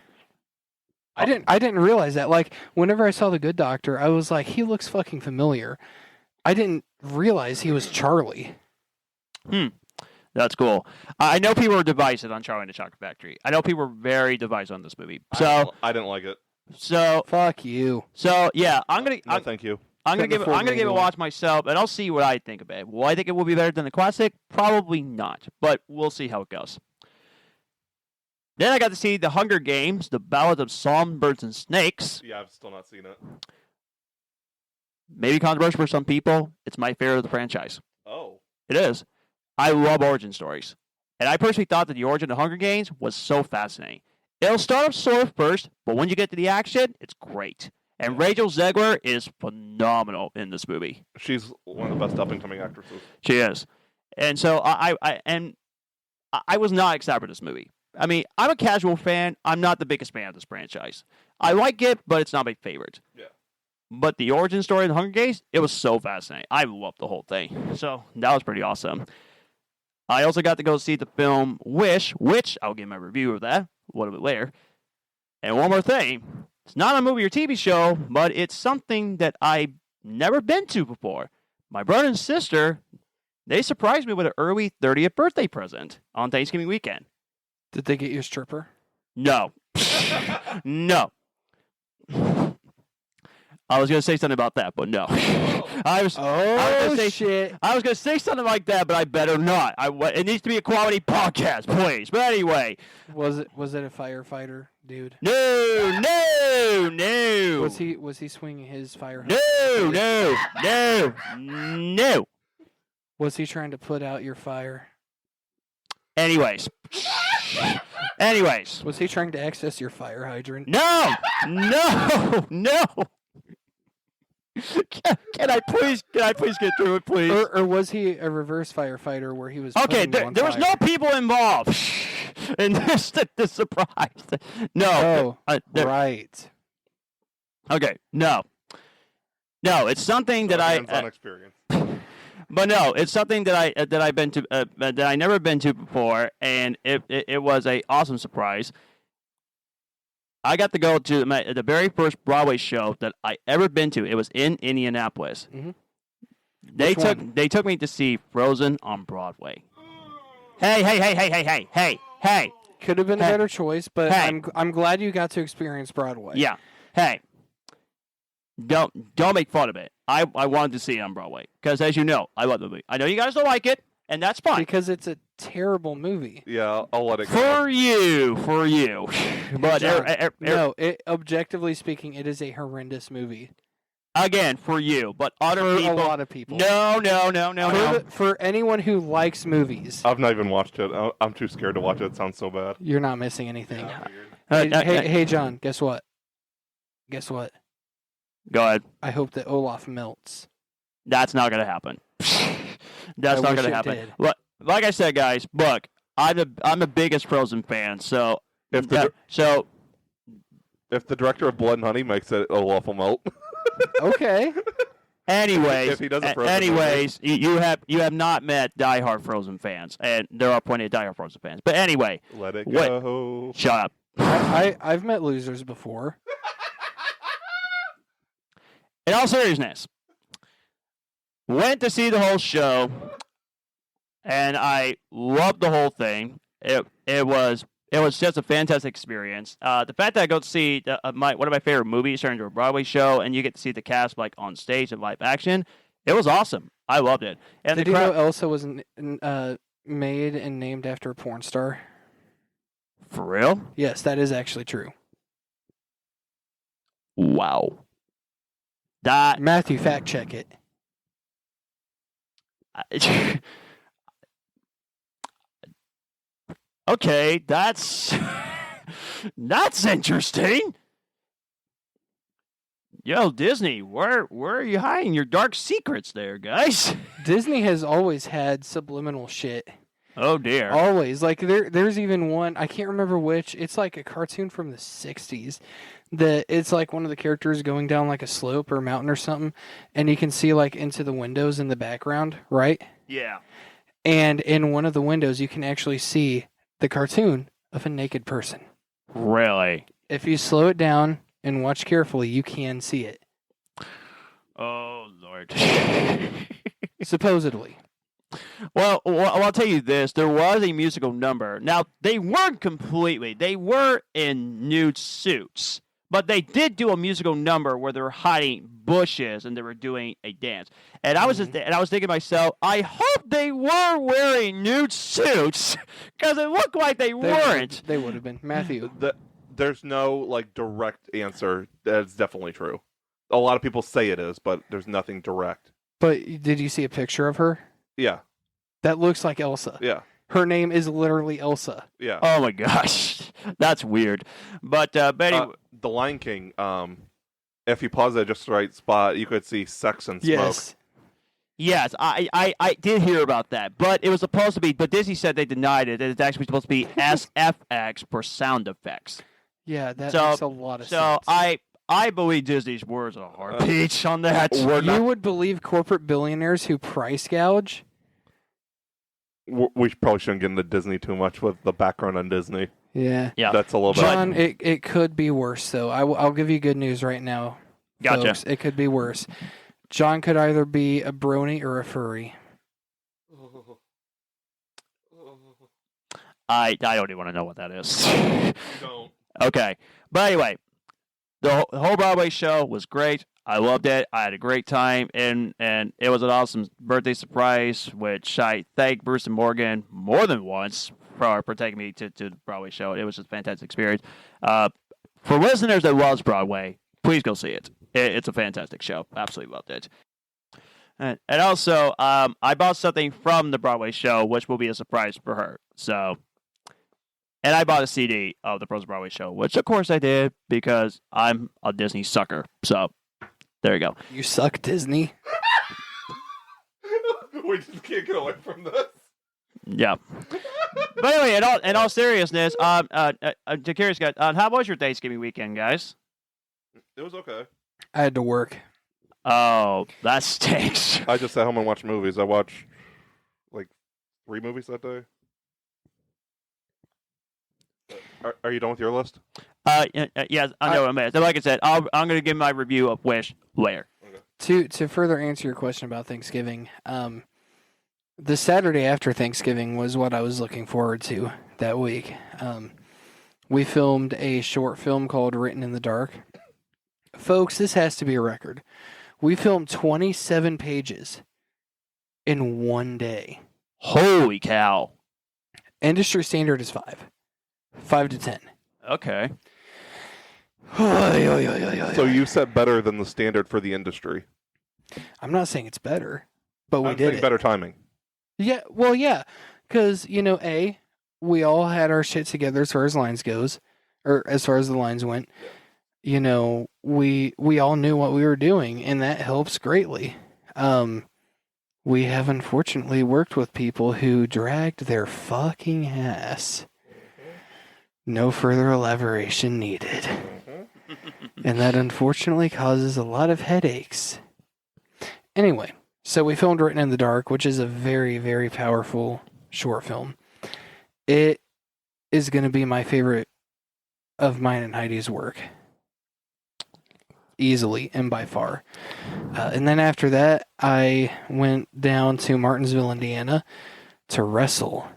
I didn't realize that. Like, whenever I saw the good doctor, I was like, he looks fucking familiar. I didn't realize he was Charlie. That's cool. I know people were divisive on Charlie and the Chocolate Factory. I know people were very divisive on this movie. So I didn't like it. So fuck you. So yeah, Thank you. I'm gonna give it a watch myself, and I'll see what I think of it. Will I think it will be better than the classic? Probably not, but we'll see how it goes. Then I got to see The Hunger Games: The Ballad of Songbirds and Snakes. Yeah, I've still not seen it. Maybe controversial for some people. It's my favorite of the franchise. Oh. It is. I love origin stories. And I personally thought that the origin of Hunger Games was so fascinating. It'll start off slow first, but when you get to the action, it's great. And Rachel Zegler is phenomenal in this movie. She's one of the best up-and-coming actresses. She is. And so I was not excited for this movie. I mean, I'm a casual fan. I'm not the biggest fan of this franchise. I like it, but it's not my favorite. Yeah. But the origin story of the Hunger Games, it was so fascinating. I loved the whole thing. So that was pretty awesome. I also got to go see the film Wish, which I'll give my review of that a little bit later. And one more thing. It's not a movie or TV show, but it's something that I've never been to before. My brother and sister, they surprised me with an early 30th birthday present on Thanksgiving weekend. Did they get you a stripper? No. No. I was going to say something about that, but no. I was going to say something like that, but I better not. It needs to be a quality podcast, please. But anyway. Was it a firefighter, dude? No. Was he swinging his fire hose? No. Was he trying to put out your fire? Anyways. Was he trying to access your fire hydrant? No. Can I please get through it, please? Or was he a reverse firefighter where he was Okay, putting you on there was fire? no people involved in this surprise. No. Oh, right. Okay, no, it's something that Hands-on experience. but no, it's something that I've been to that I never been to before, and it was a awesome surprise. I got to go to the very first Broadway show that I ever been to. It was in Indianapolis. Mhm. They took me to see Frozen on Broadway. Hey. Could have been a Hey. better choice, but Hey. I'm glad you got to experience Broadway. Yeah. Hey. Don't make fun of it. I wanted to see it on Broadway because, as you know, I love the movie. I know you guys don't like it, and that's fine. Because it's a terrible movie. Yeah, I'll let it go. For you. But John, no, objectively speaking, it is a horrendous movie. again, for you. But other For people. a lot of people. No. For anyone who likes movies, I've not even watched it. I'm too scared to watch it. It sounds so bad. you're not missing anything. Yeah, Hey, John, guess what? Go ahead. I hope that Olaf melts. That's not going to happen. That's I not wish going to it happen. did. Like I said, guys, look, I'm the biggest Frozen fan. So If the director of Blood and Honey makes it, Olaf will melt. Okay. anyways, If he does a Frozen you have not met diehard Frozen fans, and there are plenty of diehard Frozen fans. But anyway, Let it What? go. shut up. I've met losers before. In all seriousness, went to see the whole show, and I loved the whole thing. It was just a fantastic experience. The fact that I go to see one of my favorite movies turned into a Broadway show, and you get to see the cast like on stage in live action, it was awesome. I loved it. And Did the you know crowd, Elsa was made and named after a porn star? for real? Yes, that is actually true. Wow. That Matthew, fact check it. okay, that's interesting. Yo, Disney, where are you hiding your dark secrets there, guys? Disney has always had subliminal shit. Oh dear. Always. Like there's even one, I can't remember which. It's like a cartoon from the 60s. That it's like one of the characters going down like a slope or a mountain or something, and you can see like into the windows in the background, right? Yeah. And in one of the windows you can actually see the cartoon of a naked person. Really? If you slow it down and watch carefully, you can see it. Oh Lord. Supposedly. Well, I'll tell you this. There was a musical number. Now, they weren't completely. They were in nude suits. But they did do a musical number where they were hiding bushes and they were doing a dance. And I was just and I was thinking to myself, I hope they were wearing nude suits because it looked like they weren't. They would have been. Matthew. There's no like direct answer. That's definitely true. A lot of people say it is, but there's nothing direct. But did you see a picture of her? Yeah, That looks like Elsa. yeah, Her name is literally Elsa. yeah. Oh my gosh, that's weird. But anyway, The Lion King. If you pause at just the right spot, you could see sex and smoke. Yes. yes, I did hear about that. But it was supposed to be. But Disney said they denied it. It's actually supposed to be SFX for sound effects. Yeah, that So- makes a lot of So sense. I believe Disney's words are heartbeats on that. We're You not, would believe corporate billionaires who price gouge? we probably shouldn't get into Disney too much with the background on Disney. Yeah. Yeah. That's a little bit. John, it could be worse, though. I'll give you good news right now. Gotcha. Folks. It could be worse. John could either be a brony or a furry. I don't even want to know what that is. Don't. Okay, but anyway, the whole Broadway show was great. I loved it. I had a great time, and it was an awesome birthday surprise, which I thank Bruce and Morgan more than once for taking me to the Broadway show. It was just a fantastic experience. For listeners that loves Broadway, please go see it. It's a fantastic show. Absolutely loved it. And also, I bought something from the Broadway show, which will be a surprise for her. So, and I bought a CD of the Frozen Broadway show, which of course I did because I'm a Disney sucker. So, There you go. You suck, Disney. We just can't get away from this. Yeah. But anyway, in all seriousness, to curious guys, how was your Thanksgiving weekend, guys? It was okay. I had to work. Oh, that stinks. I just sat home and watched movies. I watched like 3 movies that day. Are you done with your list? Yes, I know. Like I said, I'm going to give my review of Wish later. To further answer your question about Thanksgiving, the Saturday after Thanksgiving was what I was looking forward to that week. We filmed a short film called Written in the Dark. Folks, this has to be a record. We filmed 27 pages in one day. Holy cow. Industry standard is 5 to 10. Okay. So you set better than the standard for the industry. I'm not saying it's better, but we I'm did saying it. better timing. Yeah, well, yeah, because, we all had our shit together as far as lines goes, or as far as the lines went. We all knew what we were doing, and that helps greatly. We have unfortunately worked with people who dragged their fucking ass. No further elaboration needed. And that unfortunately causes a lot of headaches. Anyway, so we filmed Written in the Dark, which is a very, very powerful short film. It is going to be my favorite of mine and Heidi's work. Easily and by far. And then after that, I went down to Martinsville, Indiana to wrestle.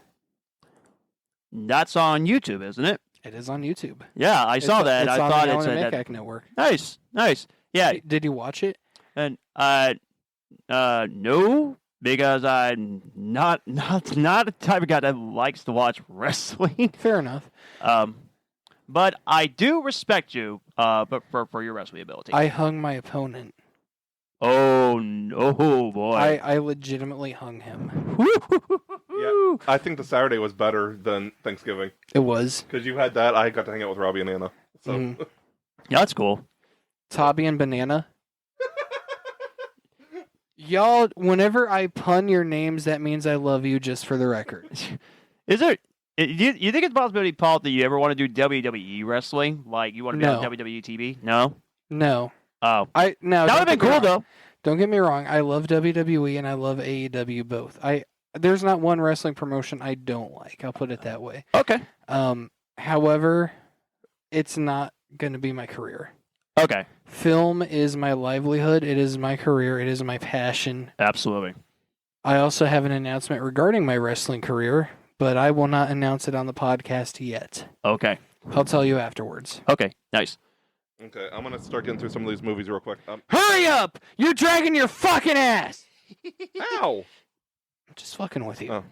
That's on YouTube, isn't it? It is on YouTube. Yeah, I saw that. It's I on thought the it Alan said and that. Macac Network. Nice. Yeah, Did you watch it? and no, because I'm not the type of guy that likes to watch wrestling. Fair enough. But I do respect you, but for your wrestling ability. I hung my opponent. Oh no, boy! I legitimately hung him. Yeah, I think the Saturday was better than Thanksgiving It was. because you had that. I got to hang out with Robbie and Anna. So Mhm. Yeah, that's cool. Tobby and Banana. Y'all, whenever I pun your names, that means I love you, just for the record. Is there? You think it's a possibility, Paul, that you ever want to do WWE wrestling? Like you want to be No. on WWE TV? No. No. Oh, That that would have been cool though. Don't get me wrong. I love WWE and I love AEW both. There's not one wrestling promotion I don't like. I'll put it that way. Okay. However, it's not going to be my career. Okay. Film is my livelihood. It is my career. It is my passion. Absolutely. I also have an announcement regarding my wrestling career, but I will not announce it on the podcast yet. Okay. I'll tell you afterwards. Okay. Nice. okay, I'm gonna start getting through some of these movies real quick. Hurry up! You're dragging your fucking ass! Ow! I'm just fucking with you. Oh.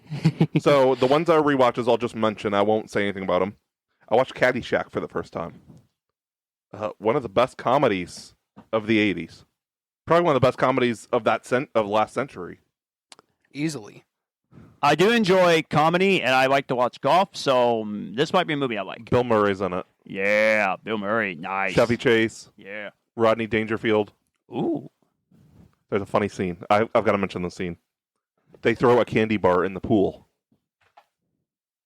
So the ones I rewatches, I'll just mention. I won't say anything about them. I watched Caddyshack for the first time. One of the best comedies of the '80s. Probably one of the best comedies of of last century. Easily. I do enjoy comedy, and I like to watch golf, so this might be a movie I like. Bill Murray's in it. Yeah, Bill Murray, nice. Chevy Chase, Yeah. Rodney Dangerfield. Ooh. There's a funny scene. I've got to mention the scene. They throw a candy bar in the pool.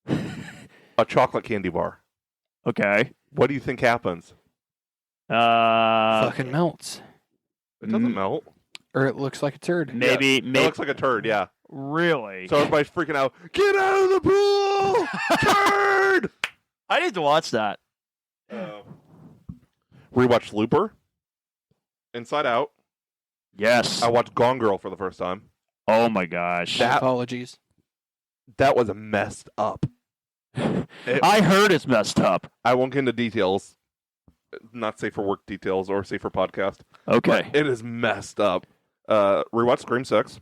A chocolate candy bar. Okay. What do you think happens? Fucking melts. It doesn't melt. Or it looks like a turd. Maybe. It looks like a turd, yeah. Really? So everybody's freaking out. Get out of the pool! Turd! I need to watch that. Rewatched Looper. Inside Out. Yes. I watched Gone Girl for the first time. Oh my gosh. That- Apologies. That was messed up. I heard it's messed up. I won't get into details. Not safe for work details or safe for podcast. Okay. But it is messed up. Rewatched Scream 6.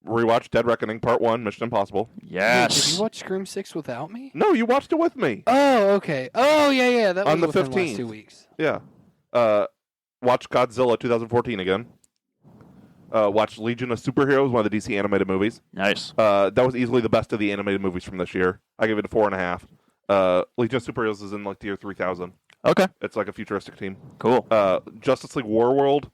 Rewatched Dead Reckoning Part 1, Mission Impossible. Wait, Yes. did you watch Scream 6 without me? No, you watched it with me. Oh, okay. Oh, yeah. That was On the within the last 15th. 2 weeks. Yeah. Watched Godzilla 2014 again. Watched Legion of Superheroes, one of the DC animated movies. Nice. That was easily the best of the animated movies from this year. I give it a 4.5. Legion of Superheroes is in like the year 3000. Okay. It's like a futuristic team. Cool. Justice League Warworld,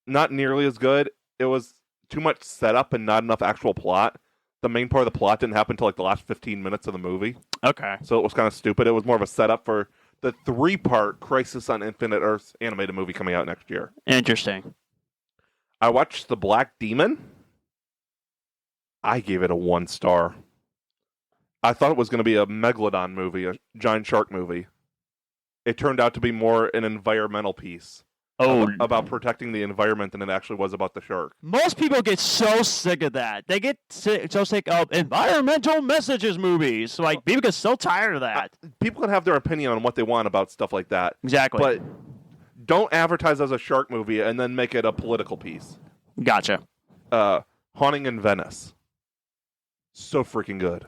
not nearly as good. It was too much setup and not enough actual plot. The main part of the plot didn't happen until like the last 15 minutes of the movie. Okay. So it was kind of stupid. It was more of a setup for the 3-part Crisis on Infinite Earths animated movie coming out next year. Interesting. I watched The Black Demon. I gave it a 1 star. I thought it was going to be a megalodon movie, a giant shark movie. It turned out to be more an environmental piece. Oh, About protecting the environment than it actually was about the shark. most people get so sick of that. They get so sick of environmental messages movies. So, like, people get so tired of that. People can have their opinion on what they want about stuff like that. Exactly. But don't advertise as a shark movie and then make it a political piece. Gotcha. Haunting in Venice. So freaking good.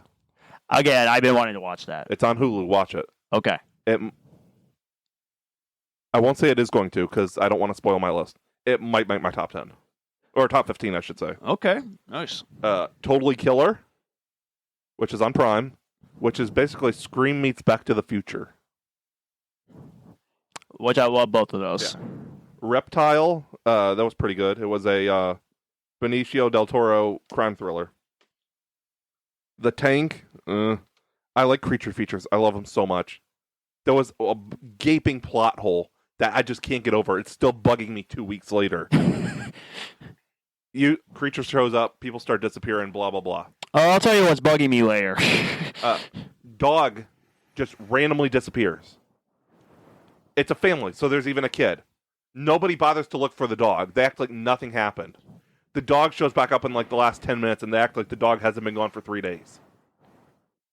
Again, I've been wanting to watch that. It's on Hulu. Watch it. Okay. I won't say it is going to because I don't want to spoil my list. It might make my top 10. Or top 15, I should say. Okay. Nice. Totally Killer, which is on Prime, which is basically Scream meets Back to the Future. Which I love both of those. Yeah. Reptile, that was pretty good. It was a Benicio del Toro crime thriller. The Tank, I like creature features. I love them so much. There was a gaping plot hole that I just can't get over. It's still bugging me 2 weeks later. Creature shows up, people start disappearing, blah, blah, blah. Oh, I'll tell you what's bugging me later. Dog just randomly disappears. It's a family, so there's even a kid. Nobody bothers to look for the dog. They act like nothing happened. The dog shows back up in like the last 10 minutes, and they act like the dog hasn't been gone for 3 days.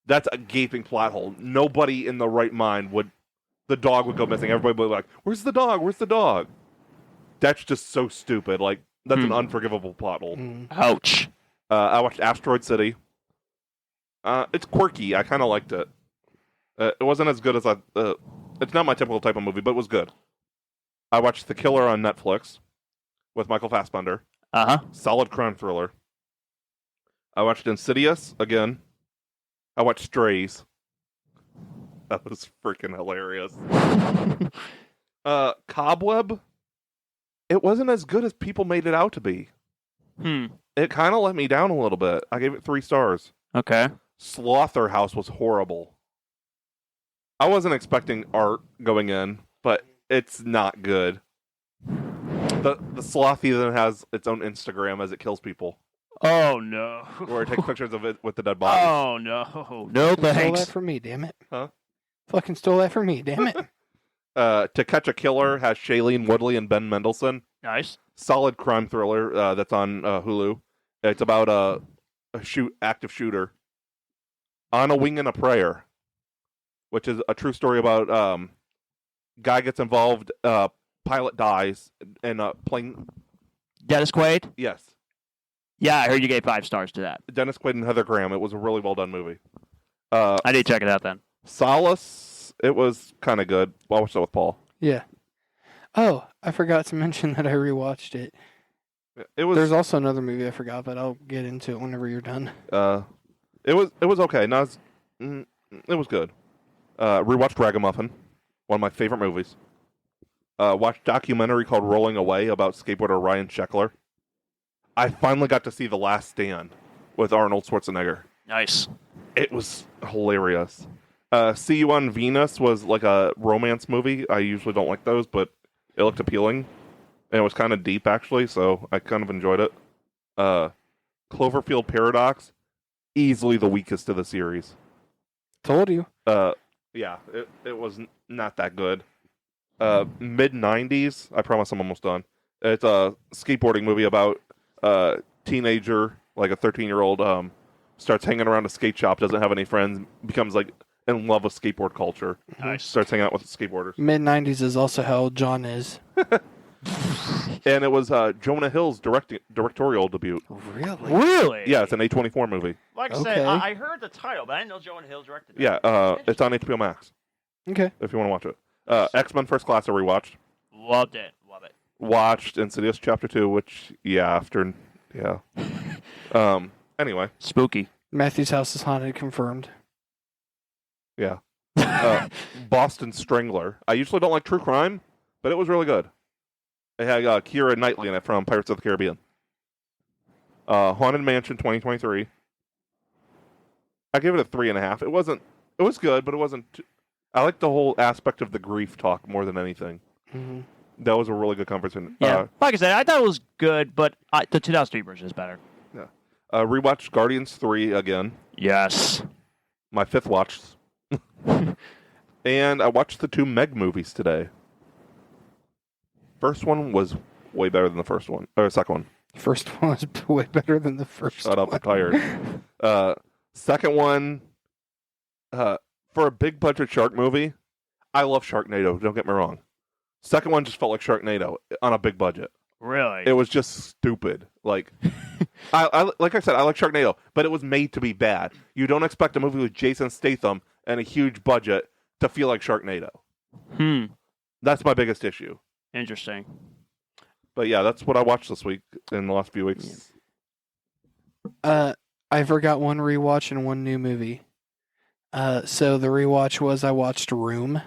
That's a gaping plot hole. Nobody in the right mind the dog would go missing. Everybody would be like, where's the dog? Where's the dog? That's just so stupid. Like, that's an unforgivable plot hole. Ouch. I watched Asteroid City. It's quirky. I kind of liked it. It wasn't as good as it's not my typical type of movie, but it was good. I watched The Killer on Netflix with Michael Fassbender. Uh-huh. Solid crime thriller. I watched Insidious again. I watched Strays. That was freaking hilarious. Cobweb. It wasn't as good as people made it out to be. It kind of let me down a little bit. I gave it 3 stars. Okay. Slaughterhouse was horrible. I wasn't expecting art going in, but it's not good. The sloth even has its own Instagram as it kills people. Oh, no. Where it takes pictures of it with the dead bodies. Oh, no. No Stole thanks. that from me, damn it. Huh? Fucking stole that from me, damn it. To Catch a Killer has Shailene Woodley and Ben Mendelsohn. Nice. Solid crime thriller that's on Hulu. It's about a active shooter. On a Wing and a Prayer, which is a true story about guy gets involved, pilot dies, and plane. Dennis Quaid? Yes. Yeah, I heard you gave 5 stars to that. Dennis Quaid and Heather Graham. It was a really well done movie. I need to check it out then. Solace. It was kind of good. I watched it with Paul. Yeah. Oh, I forgot to mention that I rewatched it. It was. There's also another movie I forgot, but I'll get into it whenever you're done. It was okay. It was good. Rewatched Ragamuffin, one of my favorite movies. Watched a documentary called Rolling Away about skateboarder Ryan Sheckler. I finally got to see The Last Stand with Arnold Schwarzenegger. Nice. It was hilarious. See You on Venus was like a romance movie. I usually don't like those, but it looked appealing. And it was kind of deep, actually, so I kind of enjoyed it. Cloverfield Paradox, easily the weakest of the series. Told you. Yeah, it was not that good. Mid-90s, I promise I'm almost done. It's a skateboarding movie about a teenager, like a 13-year-old, starts hanging around a skate shop, doesn't have any friends, becomes like in love with skateboard culture. Nice. Starts hanging out with skateboarders. Mid-90s is also how old John is. And it was Jonah Hill's directorial debut. Really? Really? Yeah, it's an A24 movie. Like I Okay. said, I heard the title, but I didn't know Jonah Hill directed it. Yeah, it's on HBO Max, Okay. if you want to watch it. X-Men First Class I rewatched. Loved it. Love it. Watched Insidious Chapter 2, which, yeah. Anyway, Spooky. Matthew's house is haunted, confirmed. yeah. Boston Strangler. I usually don't like true crime, but it was really good. It had Keira Knightley in it from Pirates of the Caribbean. Haunted Mansion 2023. I gave it a 3.5. It was good, but it wasn't. I like the whole aspect of the grief talk more than anything. Mm-hmm. That was a really good conversation. Yeah, like I said, I thought it was good, but the 2003 version is better. Yeah. Rewatched Guardians 3 again. Yes. My 5th watch. And I watched the 2 Meg movies today. First one was way better than the first one. Or second one. First one was way better than the first Shut up, one. I'm tired. Second one, for a big budget shark movie, I love Sharknado, don't get me wrong. Second one just felt like Sharknado on a big budget. Really? It was just stupid. Like, like I said, I like Sharknado, but it was made to be bad. You don't expect a movie with Jason Statham and a huge budget to feel like Sharknado. That's my biggest issue. Interesting. But yeah, that's what I watched this week in the last few weeks. I forgot one rewatch and one new movie. So the rewatch was I watched Room,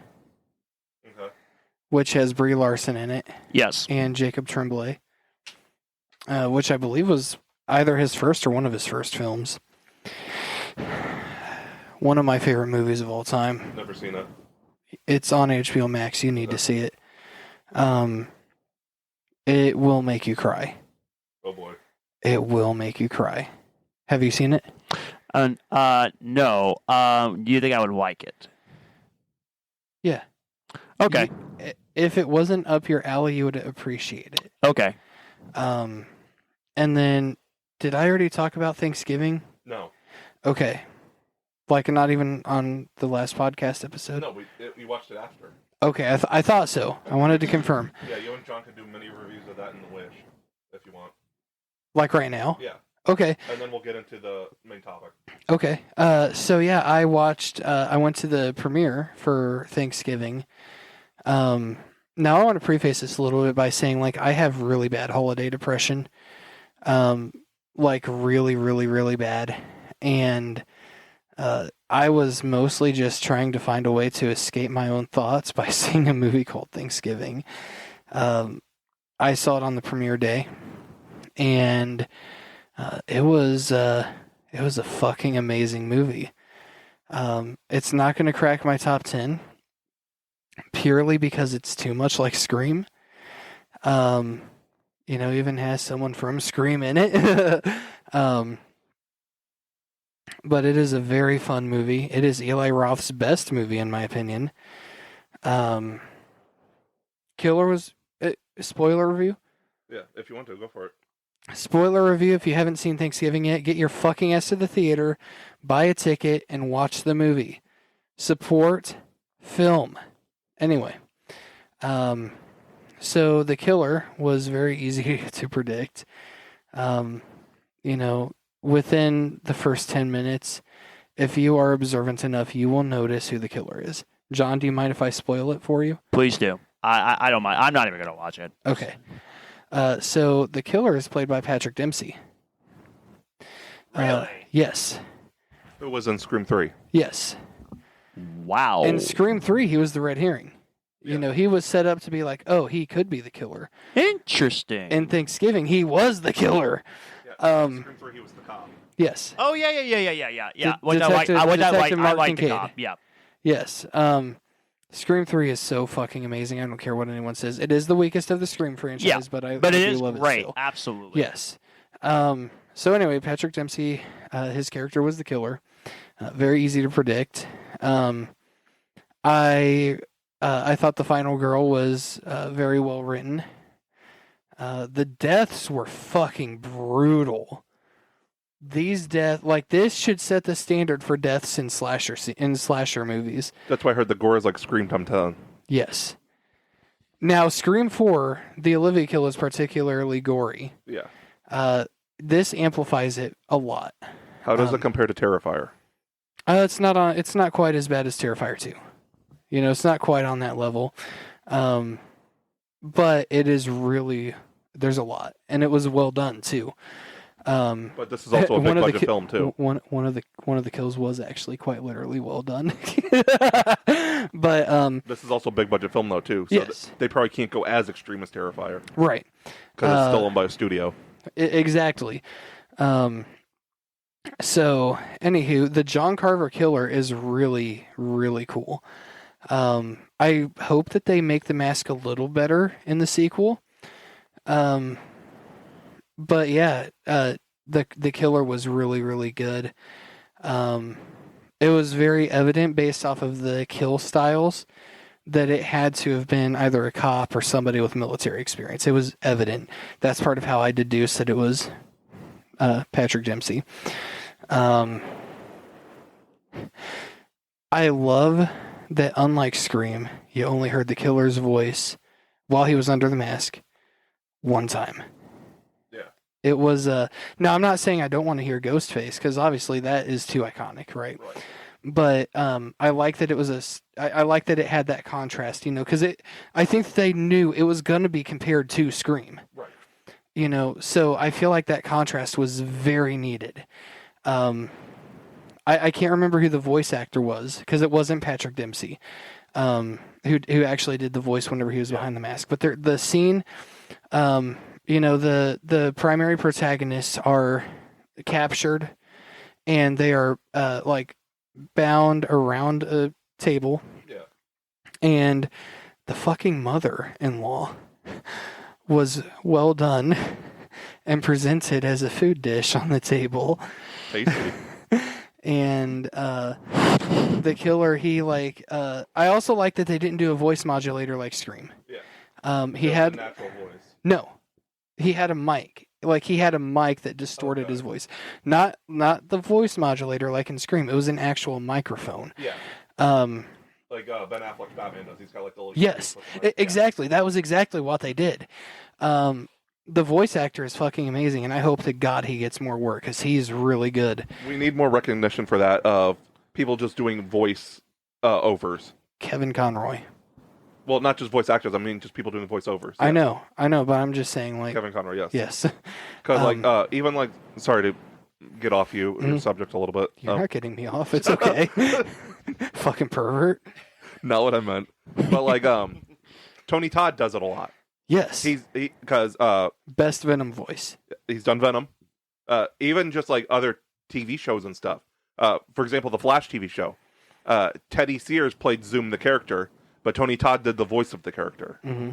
which has Brie Larson in it. Yes. And Jacob Tremblay, which I believe was either his first or one of his first films. One of my favorite movies of all time. Never seen it. It's on HBO Max. You need to see it. It will make you cry. Oh boy. It will make you cry. Have you seen it? No. Do you think I would like it? Yeah. Okay. If it wasn't up your alley, you would appreciate it. Okay. And then, did I already talk about Thanksgiving? No. Okay. Like, not even on the last podcast episode? No, we watched it after. Okay, I thought so. I wanted to confirm. Yeah, you and John can do mini reviews of that in the Wish, if you want. Like right now? Yeah. Okay. And then we'll get into the main topic. Okay. So yeah, I went to the premiere for Thanksgiving. Now I want to preface this a little bit by saying, like, I have really bad holiday depression. Like really, really, really bad. And I was mostly just trying to find a way to escape my own thoughts by seeing a movie called Thanksgiving. I saw it on the premiere day, and it was a fucking amazing movie. It's not going to crack my top 10 purely because it's too much like Scream. Even has someone from Scream in it. But it is a very fun movie. It is Eli Roth's best movie, in my opinion. Killer was... spoiler review? Yeah, if you want to, go for it. Spoiler review, if you haven't seen Thanksgiving yet, get your fucking ass to the theater, buy a ticket, and watch the movie. Support film. Anyway. So The Killer was very easy to predict. Within the first 10 minutes, if you are observant enough, you will notice who the killer is. John, do you mind if I spoil it for you? Please do. I don't mind. I'm not even going to watch it. Okay. So the killer is played by Patrick Dempsey. Really? Yes. Who was in Scream 3? Yes. Wow. In Scream 3, he was the red herring. Yeah. He was set up to be like, oh, he could be the killer. Interesting. In Thanksgiving, he was the killer. Yeah, in Scream 3, he was the cop. Yes. Oh, yeah. Detective I Mark like the Kincaid. cop. Yeah. Yes. Scream 3 is so fucking amazing. I don't care what anyone says. It is the weakest of the Scream franchise, but I it do is love great. it still. Absolutely. Yes. So anyway, Patrick Dempsey, his character was the killer. Very easy to predict. I thought the final girl was very well written. The deaths were fucking brutal. These this should set the standard for deaths in slasher movies. That's why I heard the gore is like Scream Time 10. Yes. Now, Scream 4, the Olivia kill is particularly gory. Yeah. This amplifies it a lot. How does it compare to Terrifier? It's not quite as bad as Terrifier 2. It's not quite on that level. But it is really, there's a lot. And it was well done, too. But this is also a big budget film too. One of the kills was actually quite literally well done. But This is also a big budget film though too. So yes. they probably can't go as extreme as Terrifier. Right. Because it's still owned by a studio. Exactly. So, anywho, the John Carver killer is really, really cool. I hope that they make the mask a little better in the sequel. But yeah, the killer was really, really good. It was very evident based off of the kill styles that it had to have been either a cop or somebody with military experience. It was evident. That's part of how I deduced that it was Patrick Dempsey. I love that, unlike Scream, you only heard the killer's voice while he was under the mask one time. Yeah. It was now I'm not saying I don't want to hear Ghostface, because obviously that is too iconic, right? But I like that it was I like that it had that contrast, because I think that they knew it was going to be compared to Scream. Right. So I feel like that contrast was very needed. I can't remember who the voice actor was, because it wasn't Patrick Dempsey, who actually did the voice whenever he was behind the mask. But the scene, the primary protagonists are captured, and they are like bound around a table. Yeah. And the fucking mother-in-law was well done and presented as a food dish on the table. Tasty. And the killer, I also like that they didn't do a voice modulator like Scream. Yeah. He had a natural voice. No, he had a mic. Like, he had a mic that distorted his voice. Not the voice modulator like in Scream. It was an actual microphone. Yeah. Like Ben Affleck's Batman does. He's got like the little... Yes, exactly. That was exactly what they did. The voice actor is fucking amazing, and I hope to God he gets more work, because he's really good. We need more recognition for that, of people just doing voice overs. Kevin Conroy. Well, not just voice actors. I mean, just people doing voiceovers. Yeah. I know, but I'm just saying, like... Kevin Conroy, yes. Yes. Because, even, like... Sorry to get off your subject a little bit. You're not getting me off. It's okay. Fucking pervert. Not what I meant. But, like, Tony Todd does it a lot. Yes. Because best Venom voice. He's done Venom. Even just like other TV shows and stuff. For example, the Flash TV show. Teddy Sears played Zoom the character, but Tony Todd did the voice of the character. Mm-hmm.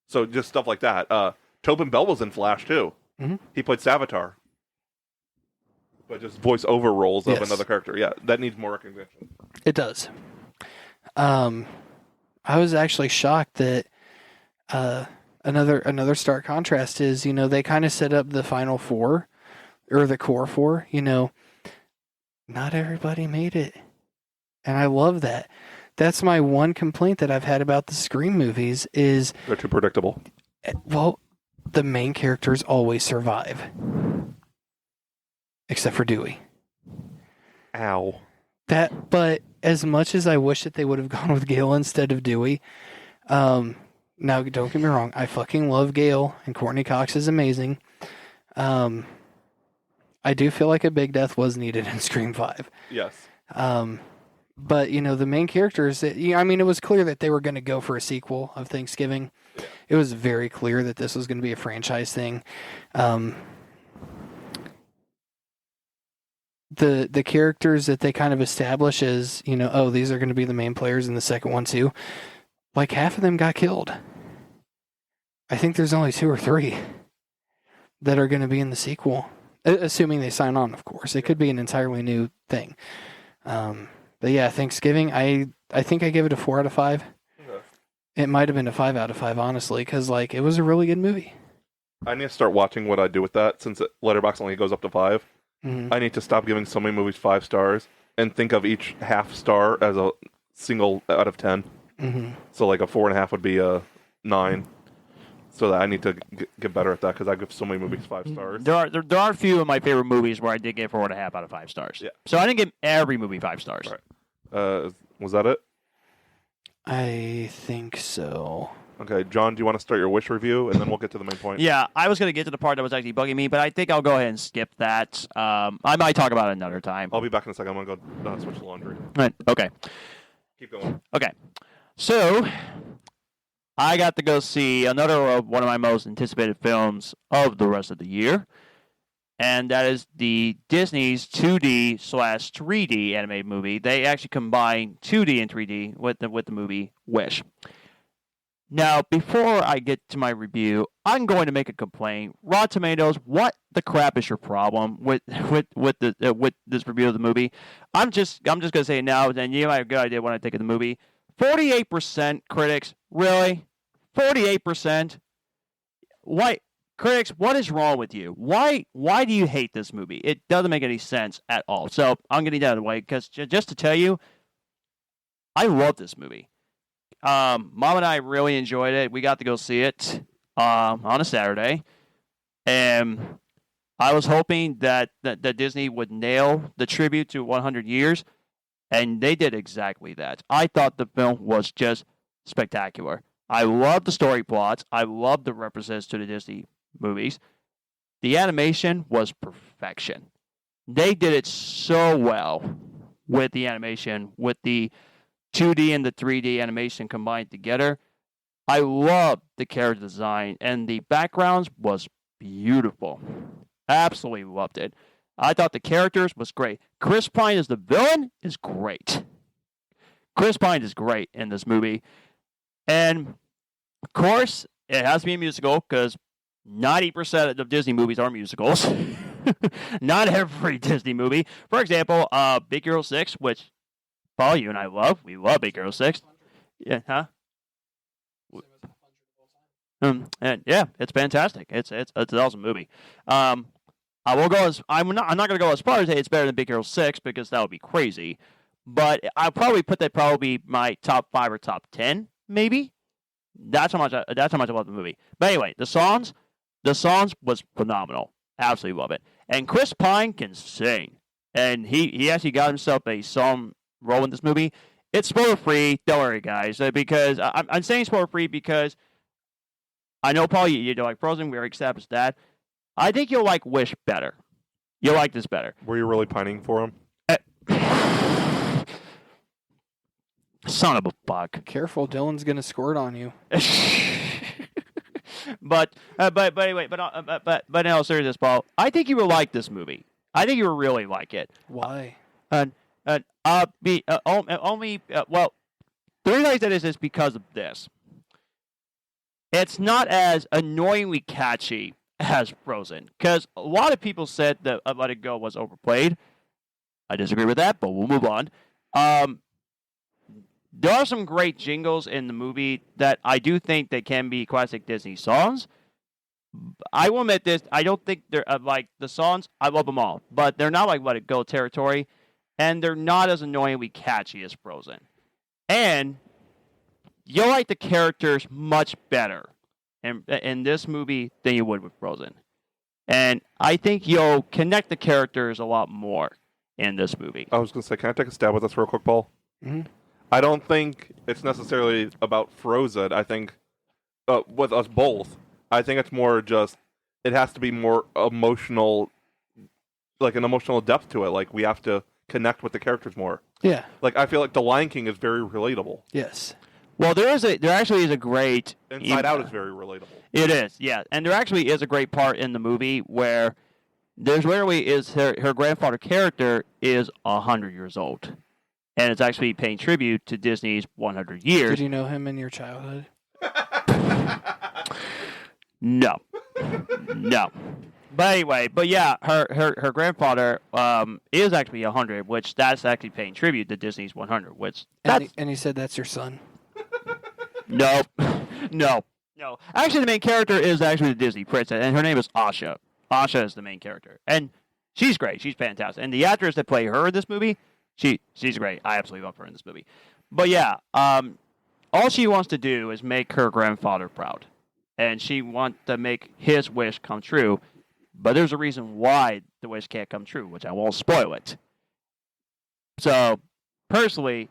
So just stuff like that. Tobin Bell was in Flash too. Mm-hmm. He played Savitar. But just voice over roles of another character. Yeah, that needs more recognition. It does. I was actually shocked that another stark contrast is, they kind of set up the final four, or the core four, not everybody made it. And I love that. That's my one complaint that I've had about the Scream movies is... They're too predictable. Well, the main characters always survive. Except for Dewey. Ow. But as much as I wish that they would have gone with Gale instead of Dewey, now don't get me wrong, I fucking love Gale, and Courtney Cox is amazing. I do feel like a big death was needed in Scream 5. Yes. But, the main characters, it was clear that they were going to go for a sequel of Thanksgiving. Yeah. It was very clear that this was going to be a franchise thing. The characters that they kind of establish as, these are going to be the main players in the second one too, like half of them got killed. I think there's only 2 or 3 that are going to be in the sequel, assuming they sign on, of course. It could be an entirely new thing. But yeah, Thanksgiving, I think I give it a 4 out of 5. Okay. It might have been a 5 out of 5, honestly, because it was a really good movie. I need to start watching what I do with that, since Letterboxd only goes up to 5. Mm-hmm. I need to stop giving so many movies 5 stars and think of each half star as a single out of 10. Mm-hmm. So like a 4.5 would be a 9. So that I need to get better at that, because I give so many movies 5 stars. There are a few of my favorite movies where I did get 4.5 out of 5 stars. Yeah. So I didn't give every movie 5 stars. Right. Was that it? I think so. Okay, John, do you want to start your wish review, and then we'll get to the main point? Yeah, I was going to get to the part that was actually bugging me, but I think I'll go ahead and skip that. I might talk about it another time. I'll be back in a second. I'm going to go switch the laundry. Right, okay. Keep going. Okay. So, I got to go see another one of my most anticipated films of the rest of the year, and that is the Disney's 2D/3D animated movie. They actually combine 2D and 3D with the movie Wish. Now, before I get to my review, I'm going to make a complaint. Rotten Tomatoes, what the crap is your problem with this review of the movie? I'm just going to say it now, and you might have a good idea when I think of the movie. 48% critics, really? 48%? Why, critics? What is wrong with you? Why do you hate this movie? It doesn't make any sense at all. So I'm getting that out of the way because just to tell you, I love this movie. Mom and I really enjoyed it. We got to go see it on a Saturday, and I was hoping that Disney would nail the tribute to 100 years, and they did exactly that. I thought the film was just spectacular. I love the story plots. I love the references to the Disney movies. The animation was perfection. They did it so well with the animation, with the 2D and the 3D animation combined together. I loved the character design, and the backgrounds was beautiful. Absolutely loved it. I thought the characters was great. Chris Pine as the villain is great. Chris Pine is great in this movie. And, of course, it has to be a musical because 90% of Disney movies are musicals. Not every Disney movie. For example, Big Hero 6, which Paul, you and I love. We love Big Hero 6. Yeah, huh? And yeah, it's fantastic. It's an awesome movie. I will go as I'm not going to go as far as say it's better than Big Hero 6 because that would be crazy. But I'll probably put that probably my top 5 or top 10 maybe. That's how much I love the movie. But anyway, the songs was phenomenal. Absolutely love it. And Chris Pine can sing, and he actually got himself a song role in this movie. It's spoiler free. Don't worry, guys, because I'm saying spoiler free because I know, Paul, you don't like Frozen. We already established that. I think you'll like Wish better. You'll like this better. Were you really pining for him? Son of a fuck. Careful, Dylan's gonna squirt on you. but anyway, but in all seriousness, Paul, I think you will like this movie. I think you will really like it. Why? Well, the reason I said this is because of this. It's not as annoyingly catchy as Frozen, because a lot of people said that Let It Go was overplayed. I disagree with that, but we'll move on. There are some great jingles in the movie that I do think they can be classic Disney songs. I will admit this, I don't think they're like the songs, I love them all, but they're not like Let It Go territory, and they're not as annoyingly catchy as Frozen. And you'll like the characters much better in this movie than you would with Frozen. And I think you'll connect the characters a lot more in this movie. I was going to say, can I take a stab with this real quick, Paul? Mm-hmm. I don't think it's necessarily about Frozen. I think with us both, I think it's more just it has to be more emotional, like an emotional depth to it. Like we have to connect with the characters more. Yeah. Like I feel like The Lion King is very relatable. Yes. Well, there actually is a great Inside Out is very relatable. It is, yeah, and there actually is a great part in the movie where there's literally is her grandfather character is 100 years old, and it's actually paying tribute to Disney's 100 years. Did you know him in your childhood? No. But anyway, yeah, her grandfather is actually 100, which that's actually paying tribute to Disney's 100, which and he said that's your son. No. Actually, the main character is actually the Disney princess, and her name is Asha. Asha is the main character, and she's great. She's fantastic, and the actress that play her in this movie, she's great. I absolutely love her in this movie. But yeah, all she wants to do is make her grandfather proud, and she wants to make his wish come true. But there's a reason why the wish can't come true, which I won't spoil it. So, personally,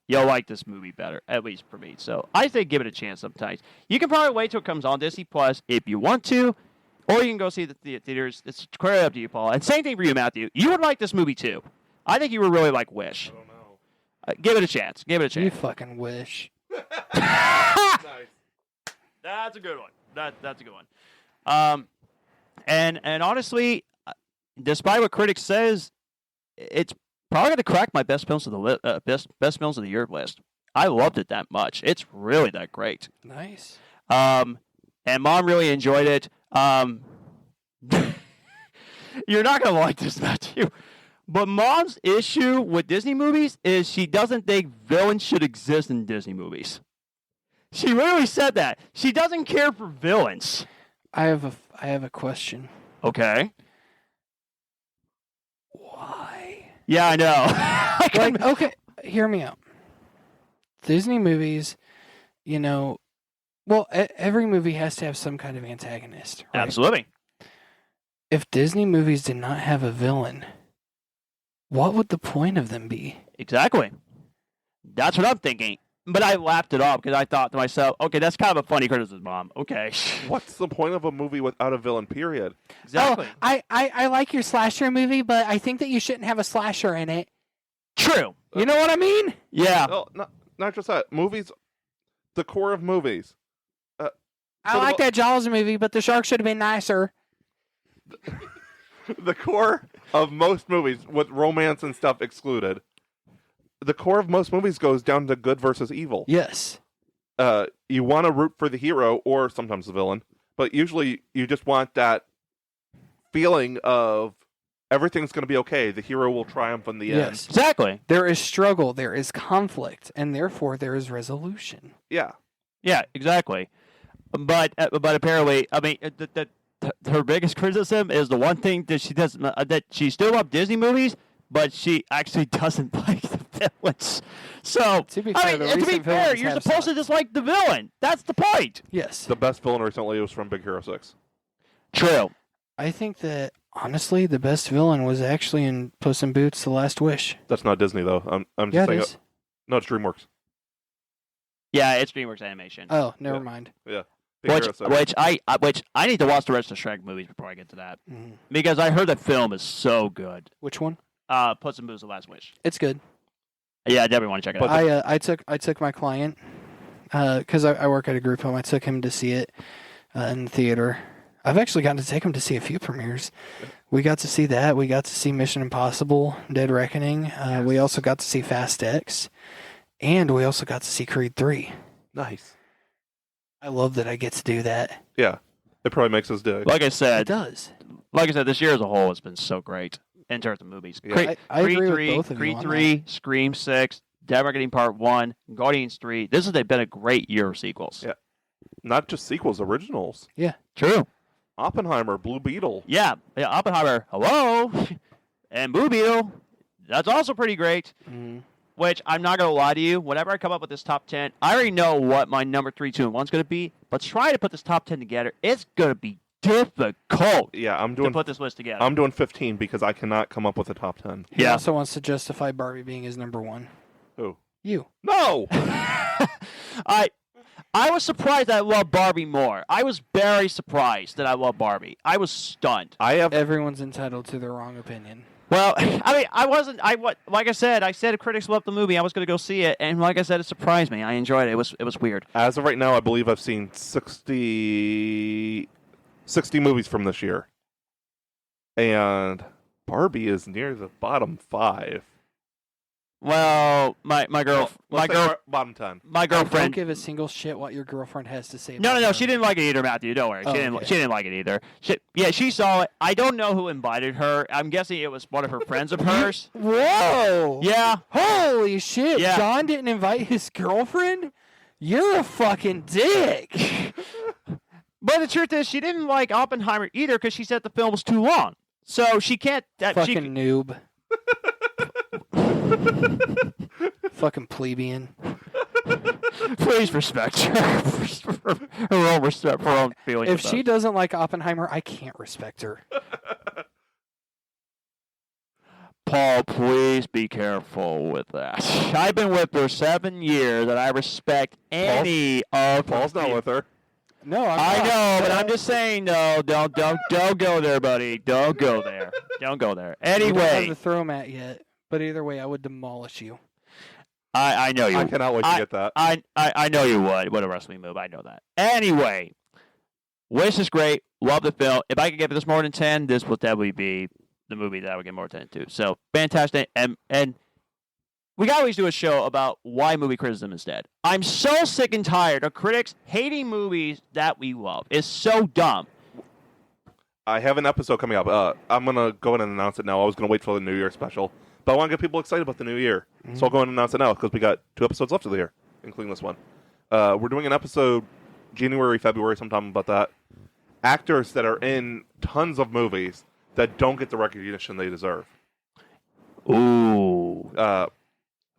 you'll like this movie better, at least for me. So I say give it a chance sometimes. You can probably wait till it comes on Disney Plus if you want to, or you can go see the theaters. It's clearly up to you, Paul. And same thing for you, Matthew. You would like this movie too. I think you would really like Wish. I don't know. Give it a chance. Give it a You chance. fucking wish. Nice. That's a good one. That's a good one. And honestly, despite what critics says, it's probably going to crack my best films of the best films of the year list. I loved it that much. It's really that great. Nice. And Mom really enjoyed it. You're not going to like this, Matthew. But Mom's issue with Disney movies is she doesn't think villains should exist in Disney movies. She literally said that. She doesn't care for villains. I have a question. Okay. Why? Yeah, I know. Like, okay, hear me out. Disney movies, every movie has to have some kind of antagonist, right? Absolutely. If Disney movies did not have a villain, what would the point of them be? Exactly. That's what I'm thinking. But I laughed it off because I thought to myself, okay, that's kind of a funny criticism, Mom. Okay. What's the point of a movie without a villain, period? Exactly. Oh, I like your slasher movie, but I think that you shouldn't have a slasher in it. True. You know what I mean? Yeah. No, not just that. Movies, the core of movies. I like that Jaws movie, but the shark should have been nicer. The core of most movies, with romance and stuff excluded, the core of most movies goes down to good versus evil. Yes. You want to root for the hero or sometimes the villain, but usually you just want that feeling of everything's going to be okay. The hero will triumph in the Yes. Exactly. There is struggle, there is conflict, and therefore there is resolution. end. Yeah. Yeah, exactly. But apparently, I mean, her biggest criticism is the one thing that she doesn't that she still loves Disney movies, but she actually doesn't like the villains. So To be fair, the to be recent fair, villains you're have supposed to sucked. dislike the villain. That's the point. Yes. The best villain recently was from Big Hero 6. True. I think that, honestly, the best villain was actually in Puss in Boots: The Last Wish. That's not Disney, though. I'm just Yeah, it saying. is. No, it's DreamWorks. Yeah, it's DreamWorks Animation. Oh, never Yeah. mind. Big Which Hero 6. I need to watch the rest of Shrek movies before I get to that Mhm. because I heard that film is so good. Which one? Puss in Boots: The Last Wish. It's good. Yeah, I definitely want to check it But out. I took my client because I work at a group home. I took him to see it in the theater. I've actually gotten to take him to see a few premieres. We got to see that. We got to see Mission Impossible: Dead Reckoning. We also got to see Fast X, and we also got to see Creed 3. Nice. I love that I get to do that. Yeah. It probably makes us dig. Like I It said, does. this year as a whole has been so great in terms of movies. Yeah. Creed, I Creed agree with 3, both of you Creed on 3, Scream 6, Dead Reckoning Part 1, Guardians 3. This has been a great year of sequels. Yeah. Not just sequels, originals. True. Oppenheimer, Blue Beetle. Yeah, Oppenheimer, hello. And Blue Beetle, that's also pretty great. Mm. Which, I'm not going to lie to you, whenever I come up with this top 10, I already know what my number 3, 2, and 1 is going to be. But trying to put this top 10 together, it's going to be difficult Yeah, I'm to doing put this list together. I'm doing 15 because I cannot come up with a top 10. He Yeah. also wants to justify Barbie being his number one. Who? You. No! I was surprised that I love Barbie more. I was very surprised that I love Barbie. I was stunned. I have Everyone's entitled to their wrong opinion. Well, I mean, like I said if critics loved the movie, I was going to go see it, and like I said, it surprised me. I enjoyed it. It was weird. as of right now, I believe I've seen 60 movies from this year. And Barbie is near the bottom 5. Well, my Bottom 10. my Don't girlfriend. give a single shit what your girlfriend has to say. No, about no, her. she didn't like it either, Matthew. Don't worry. Oh, She okay. didn't like it either. She saw it. I don't know who invited her. I'm guessing it was one of her friends of hers. Whoa! Yeah. Holy shit! Yeah. John didn't invite his girlfriend? You're a fucking dick! But the truth is, she didn't like Oppenheimer either because she said the film was too long. So she can't. Fucking noob. Fucking plebeian. Please respect her. Her own respect for her own feelings. If she doesn't like Oppenheimer, I can't respect her. Paul, please be careful with that. I've been with her 7 years, and I respect any of. Paul's not with her. No, I know, but I'm just saying, no, don't go there, buddy. Don't go there. Don't go there. We don't have Anyway, the throw mat yet, but either way, I would demolish you. I know you. I cannot wait to get that. I know you would. What a wrestling move. I know that. Anyway, Wish is great. Love the film. If I could give this more than 10, this will definitely be the movie that I would give more than 10 to. So fantastic. And we got to always do a show about why movie criticism is dead. I'm so sick and tired of critics hating movies that we love. It's so dumb. I have an episode coming up. I'm going to go ahead and announce it now. I was going to wait for the New Year special, but I want to get people excited about the new year. So I'll go ahead and announce it now because we got 2 episodes left of the year, including this one. We're doing an episode January, February, sometime about that. Actors that are in tons of movies that don't get the recognition they deserve. Ooh.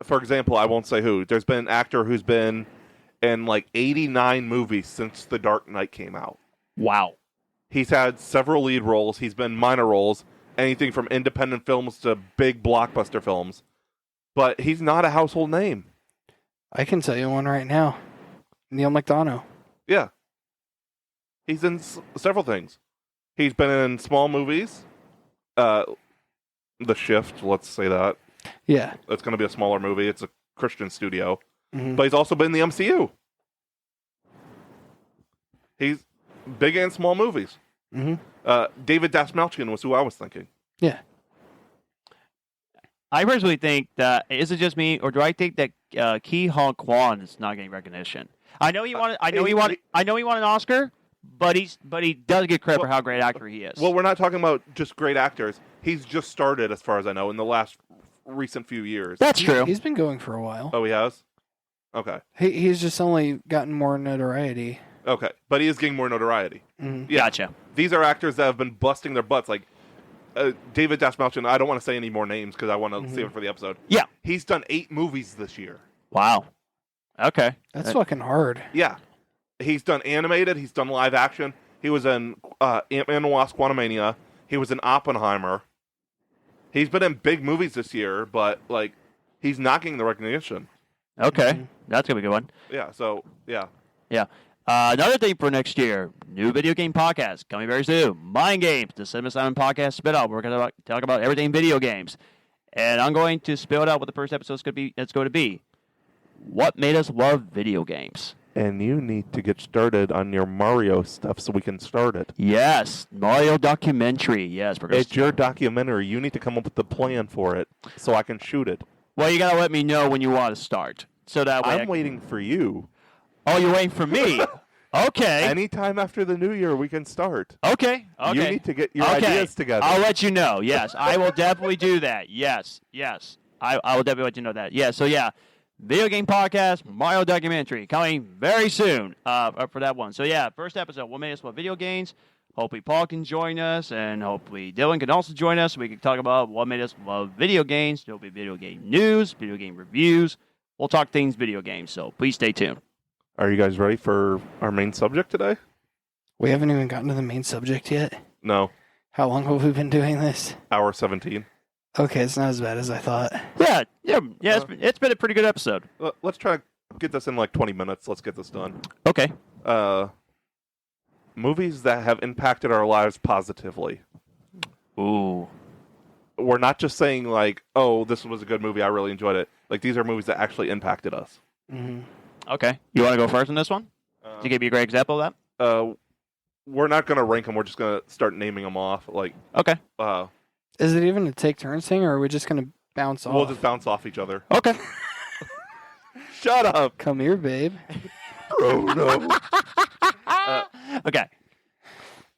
For example, I won't say who. There's been an actor who's been in like 89 movies since The Dark Knight came out. Wow. He's had several lead roles. He's been minor roles, anything from independent films to big blockbuster films. But he's not a household name. I can tell you one right now. Neil McDonough. Yeah. He's in several things. He's been in small movies. The Shift, let's say that. Yeah. It's going to be a smaller movie. It's a Christian studio. Mm-hmm. But he's also been in the MCU. He's big and small movies. Mm-hmm. David Dastmalchian was who I was thinking. Yeah. I personally think that, is it just me, or do I think that Ki Hong Kwan is not getting recognition? I know he wanted. I know he won an Oscar, but he does get credit for how great actor he is. Well, we're not talking about just great actors. He's just started, as far as I know, in the last recent few years. That's true. He's been going for a while. Oh, he has? Okay. He's just only gotten more notoriety. Okay. But he is getting more notoriety. Mm-hmm. Yeah. Gotcha. These are actors that have been busting their butts. Like David Dastmalchian, I don't want to say any more names because I want to save it for the episode. Yeah. He's done 8 movies this year. Wow. Okay. That's fucking hard. Yeah. He's done animated. He's done live action. He was in Ant-Man and the Wasp: Quantumania. He was in Oppenheimer. He's been in big movies this year, but like he's not getting the recognition. Okay. Mhm. That's going to be a good one. Yeah, so, yeah. Yeah. Another thing for next year, new video game podcast coming very soon. Mind Games, the Cinema Simon podcast spin-off. We're going to talk about everything video games. And I'm going to spell it out what the first episode is going to be. What made us love video games? And you need to get started on your Mario stuff so we can start it. Yes, Mario documentary. Yes, we're going It's your documentary. You need to come up with the plan for it so I can shoot it. Well, you got to let me know when you want to start. So that way I'm waiting for you. Oh, you're waiting for me? Okay. Anytime after the new year, we can start. Okay. You need to get your ideas together. I'll let you know. Yes, I will definitely do that. Yes. I will definitely let you know that. Yeah, so yeah, video game podcast, Mario documentary, coming very soon for that one. So yeah, first episode, what made us love video games. Hopefully Paul can join us, and hopefully Dylan can also join us so we can talk about what made us love video games. There'll be video game news, video game reviews. We'll talk things video games, so please stay tuned. Are you guys ready for our main subject today? We haven't even gotten to the main subject yet. No. How long have we been doing this? Hour 17. Okay, it's not as bad as I thought. Yeah. It's been a pretty good episode. Let's try to get this in like 20 minutes. Let's get this done. Okay. Movies that have impacted our lives positively. Ooh. We're not just saying like, oh, this was a good movie, I really enjoyed it. Like, these are movies that actually impacted us. Mm-hmm. Okay. You want to go first on this one? To give you a great example of that? We're not going to rank them. We're just going to start naming them off. Like, Okay. Is it even a take turns thing, or are we just going to bounce off? we'll just bounce off each other. Okay. Shut up. Come here, babe. Oh, no. Okay.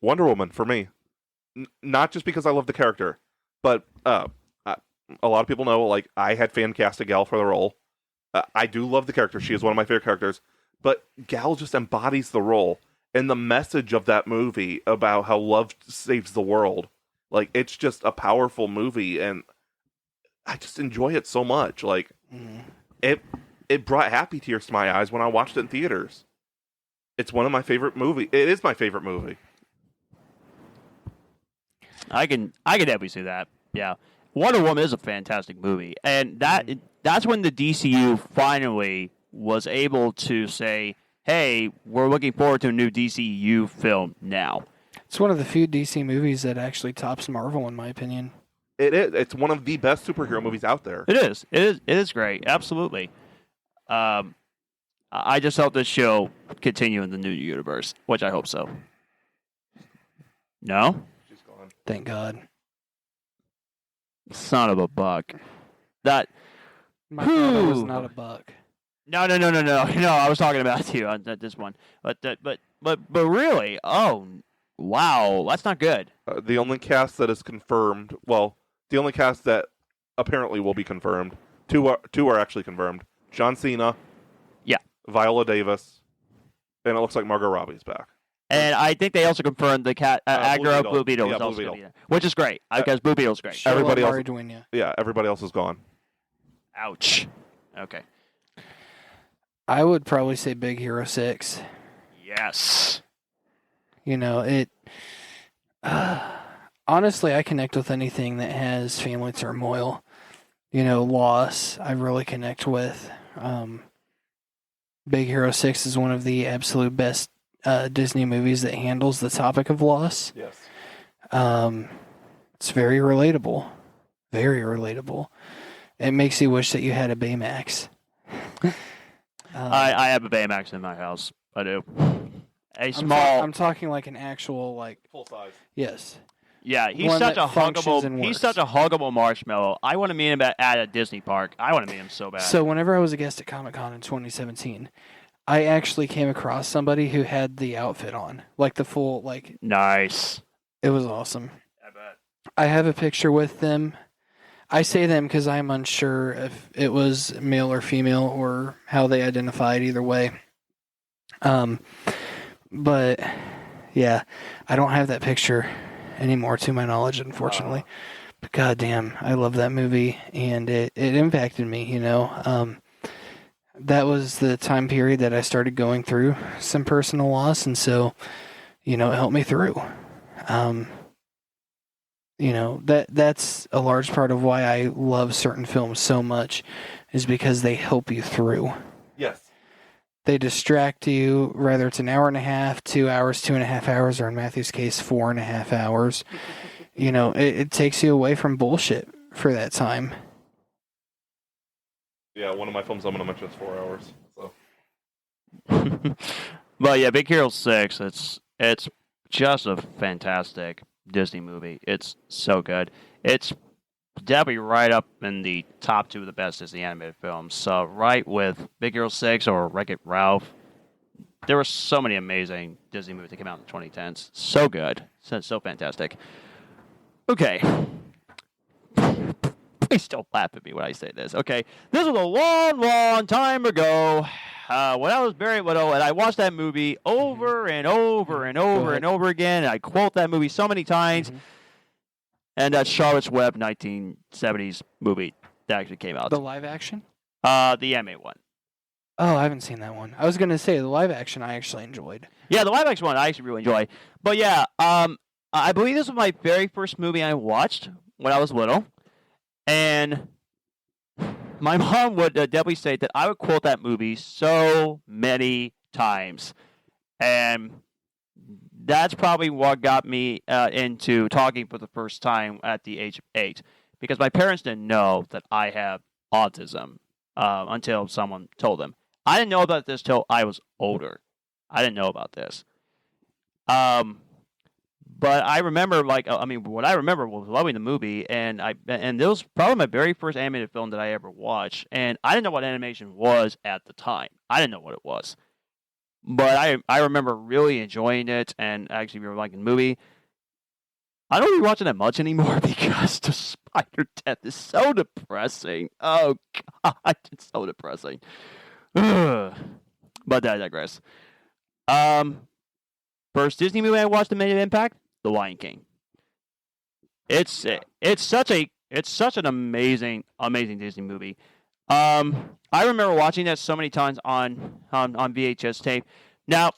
Wonder Woman, for me. Not just because I love the character, but a lot of people know, like, I had fan cast a Gal for the role. I do love the character. She is one of my favorite characters. But Gal just embodies the role. And the message of that movie about how love saves the world. Like, it's just a powerful movie. And I just enjoy it so much. Like, it brought happy tears to my eyes when I watched it in theaters. It's one of my favorite movies. It is my favorite movie. I can definitely see that. Yeah. Wonder Woman is a fantastic movie, and that's when the DCU finally was able to say, "Hey, we're looking forward to a new DCU film now." It's one of the few DC movies that actually tops Marvel, in my opinion. It is. It's one of the best superhero movies out there. It is. It is great. Absolutely. I just hope this show continue in the new universe, which I hope so. No? She's gone. Thank God. Son of a buck. That. My God, was not a buck. No. No, I was talking about you on this one. But really, oh, wow, that's not good. The only cast that is confirmed, well, the only cast that apparently will be confirmed, two are actually confirmed. John Cena. Yeah. Viola Davis. And it looks like Margot Robbie's back. And I think they also confirmed the actor of Blue Beetle Yeah, was Blue also Beetle. going to be there, which is great because Blue Beetle's great. Everybody else- Duena. Yeah, everybody else is gone. Ouch. Okay. I would probably say Big Hero 6. Yes. You know, it. Honestly, I connect with anything that has family turmoil. You know, loss, I really connect with. Big Hero 6 is one of the absolute best Disney movies that handles the topic of loss. Yes. It's very relatable. Very relatable. It makes you wish that you had a Baymax. I have a Baymax in my house. I do. A I'm small. I'm talking like an actual, like, Full size. yes. Yeah, he's one such that a functions and huggable. He's works. such a huggable marshmallow. I want to meet him at a Disney park. I want to meet him so bad. So whenever I was a guest at Comic-Con in 2017, I actually came across somebody who had the outfit on. Like the full, like, nice. it was awesome. I bet. I have a picture with them. I say them because I'm unsure if it was male or female or how they identified either way. But yeah, I don't have that picture anymore to my knowledge, unfortunately. But goddamn, I love that movie and it impacted me, you know. That was the time period that I started going through some personal loss, and so, you know, it helped me through. You know, that's a large part of why I love certain films so much, is because they help you through. Yes. They distract you, whether it's an hour and a half, 2 hours, 2.5 hours, or in Matthew's case, 4.5 hours. You know, it takes you away from bullshit for that time. Yeah, one of my films I'm going to mention is 4 hours. So. But yeah, Big Hero 6. It's just a fantastic Disney movie. It's so good. It's definitely right up in the top 2 of the best Disney animated films. So right with Big Hero 6 or Wreck-It Ralph. There were so many amazing Disney movies that came out in the 2010s. So good. So fantastic. Okay. Please don't laugh at me when I say this. Okay. This was a long, long time ago when I was very little, and I watched that movie over and over and over and over again. And I quote that movie so many times. Mhm. And that Charlotte's Web 1970s movie that actually came out. The live action? The anime one. Oh, I haven't seen that one. I was going to say the live action I actually enjoyed. Yeah, the live action one I actually really enjoy. But yeah, I believe this was my very first movie I watched when I was little. And my mom would definitely say that I would quote that movie so many times. And that's probably what got me into talking for the first time at the age of 8. Because my parents didn't know that I have autism until someone told them. I didn't know about this till I was older. I didn't know about this. But I remember, what I remember was loving the movie, and it was probably my very first animated film that I ever watched, and I didn't know what animation was at the time. I didn't know what it was. But I remember really enjoying it, and actually really liking the movie. I don't really watch it that much anymore because the spider death is so depressing. Oh, God, it's so depressing. Ugh. But I digress. First Disney movie I watched that made an impact: The Lion King. It's such an amazing Disney movie. I remember watching that so many times on VHS tape. Now,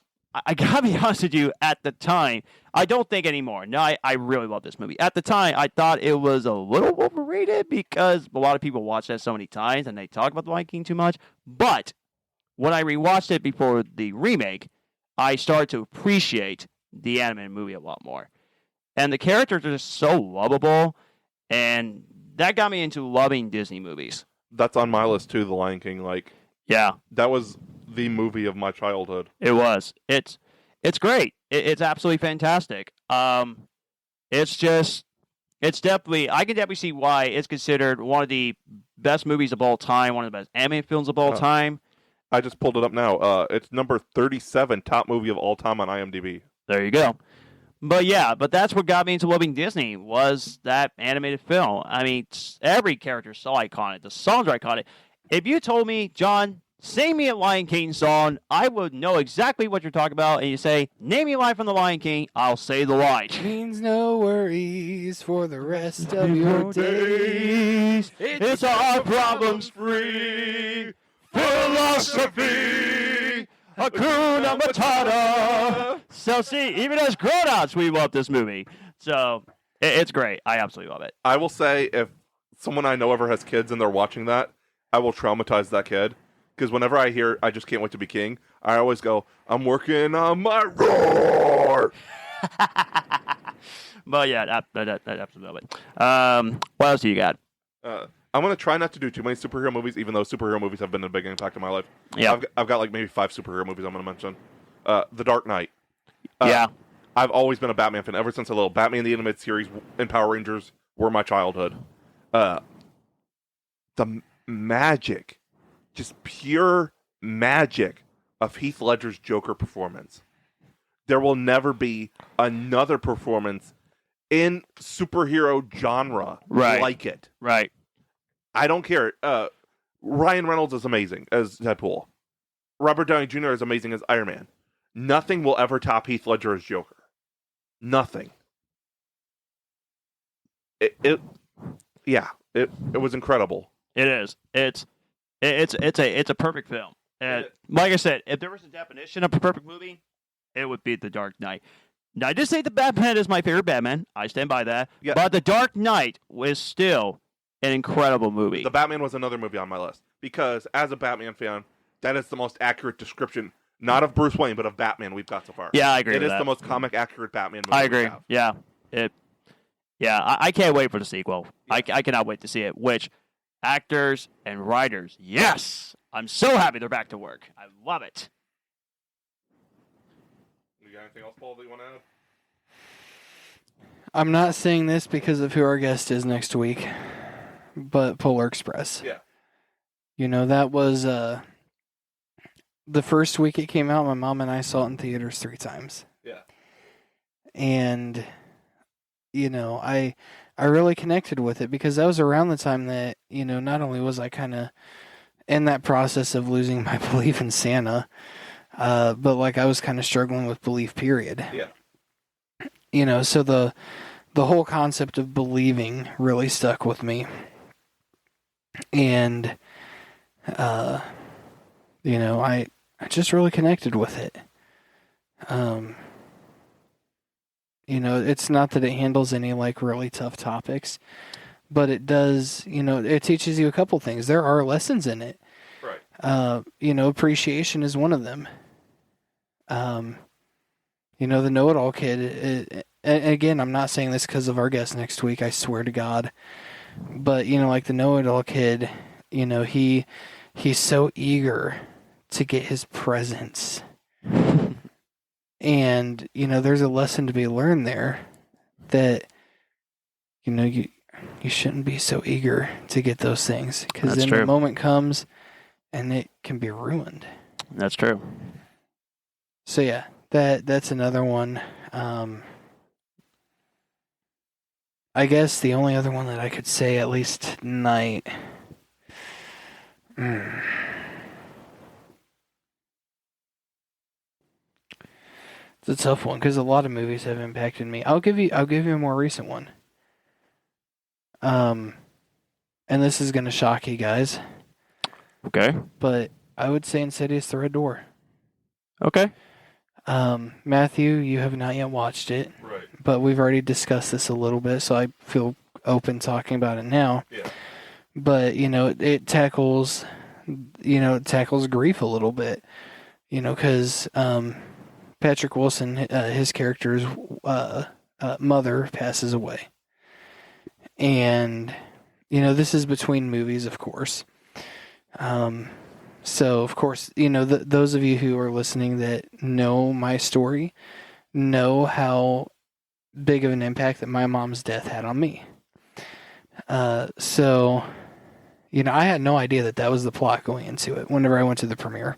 I gotta be honest with you, at the time, I don't think anymore. No, I really love this movie. At the time, I thought it was a little overrated because a lot of people watch that so many times and they talk about The Lion King too much. But when I rewatched it before the remake, I started to appreciate the animated movie a lot more. And the characters are just so lovable, and that got me into loving Disney movies. That's on my list too. The Lion King. Like, Yeah, that was the movie of my childhood. it was. It's great. It's absolutely fantastic. It's definitely, I can definitely see why it's considered one of the best movies of all time, one of the best animated films of all time. I just pulled it up now. It's number 37 top movie of all time on IMDb. There you go. But that's what got me into loving Disney was that animated film. I mean, every character is so iconic. The songs are iconic. If you told me, John, sing me a Lion King song, I would know exactly what you're talking about. And you say, name me a line from the Lion King, I'll say the line. Means no worries for the rest of your days. It's our problems free philosophy. Hakuna Matata. So see, even as grown-ups, we love this movie. So it's great. I absolutely love it. I will say, if someone I know ever has kids and they're watching that, I will traumatize that kid. Because whenever I hear "I Just Can't Wait to Be King," I always go, "I'm working on my roar." But yeah, that absolutely love it. What else do you got? I'm going to try not to do too many superhero movies, even though superhero movies have been a big impact in my life. Yeah. I've got like maybe 5 superhero movies I'm going to mention. The Dark Knight. Yeah. I've always been a Batman fan ever since a little. Batman the Animated Series and Power Rangers were my childhood. The magic, just pure magic of Heath Ledger's Joker performance. There will never be another performance in superhero genre like it. Right. I don't care. Ryan Reynolds is amazing as Deadpool. Robert Downey Jr. is amazing as Iron Man. Nothing will ever top Heath Ledger as Joker. Nothing. It was incredible. It is. It's a perfect film. Like I said, if there was a definition of a perfect movie, it would be The Dark Knight. Now, I did say the Batman is my favorite Batman. I stand by that. Yeah. But The Dark Knight was still an incredible movie. The Batman was another movie on my list because, as a Batman fan, that is the most accurate description, not of Bruce Wayne, but of Batman we've got so far. Yeah, I agree. It with is that. the most comic accurate Batman movie. I agree. We have. Yeah. I can't wait for the sequel. Yeah. I cannot wait to see it. Which actors and writers? Yes, I'm so happy they're back to work. I love it. You got anything else, Paul, that you want to add? I'm not saying this because of who our guest is next week, but Polar Express. Yeah. You know, that was the first week it came out. My mom and I saw it in theaters 3 times. Yeah. And, you know, I really connected with it because that was around the time that, you know, not only was I kind of in that process of losing my belief in Santa, but like I was kind of struggling with belief, period. Yeah. You know, so the whole concept of believing really stuck with me. And, you know, I just really connected with it. You know, it's not that it handles any like really tough topics, but it does, you know, it teaches you a couple things. There are lessons in it. Right. You know, appreciation is one of them. You know, the know-it-all kid, and again, I'm not saying this because of our guest next week, I swear to God, but, you know, like the know-it-all kid, you know, he's so eager to get his presents. And, you know, there's a lesson to be learned there that, you know, you shouldn't be so eager to get those things because then the moment comes and it can be ruined. That's true. So, yeah, that's another one. I guess the only other one that I could say, at least tonight, it's a tough one because a lot of movies have impacted me. I'll give you a more recent one. And this is gonna shock you guys. Okay. But I would say Insidious: The Red Door. Okay. Matthew, you have not yet watched it, Right. but we've already discussed this a little bit, so I feel open talking about it now. Yeah. But it tackles grief a little bit, because Patrick Wilson, his character's mother passes away, and this is between movies, of course. So of course, those of you who are listening that know my story know how big of an impact that my mom's death had on me. So I had no idea that was the plot going into it whenever I went to the premiere.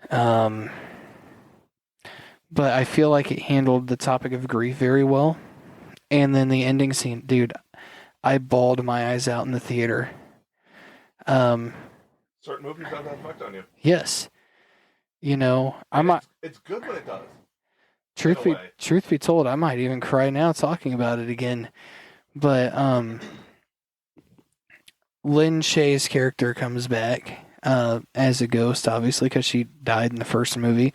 But I feel like it handled the topic of grief very well. And then the ending scene, dude, I bawled my eyes out in the theater. Certain movies have that effect on you. Yes. It's good when it does. Truth be told, I might even cry now talking about it again. But Lynn Shaye's character comes back as a ghost, obviously, because she died in the first movie.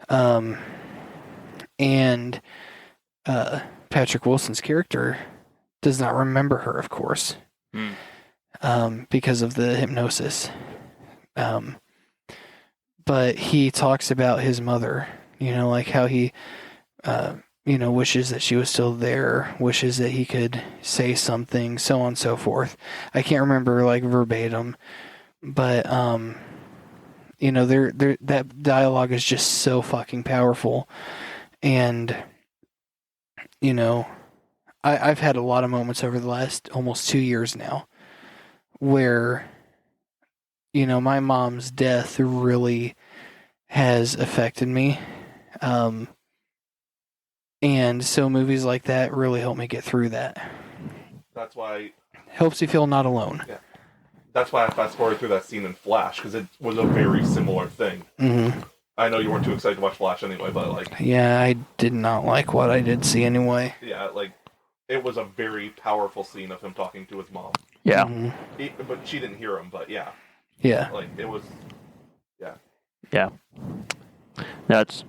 And Patrick Wilson's character does not remember her, of course, because of the hypnosis. But he talks about his mother, like how he, wishes that she was still there, wishes that he could say something, so on and so forth. I can't remember like verbatim, but that dialogue is just so fucking powerful. And I've had a lot of moments over the last almost 2 years now where my mom's death really has affected me. And so movies like that really help me get through that. That's why. Helps you feel not alone. Yeah. That's why I fast forwarded through that scene in Flash, because it was a very similar thing. Mm-hmm. I know you weren't too excited to watch Flash anyway, but yeah, I did not like what I did see anyway. Yeah, it was a very powerful scene of him talking to his mom. Yeah. Mm-hmm. But she didn't hear him, but yeah. Yeah. It was. Yeah. Yeah. That's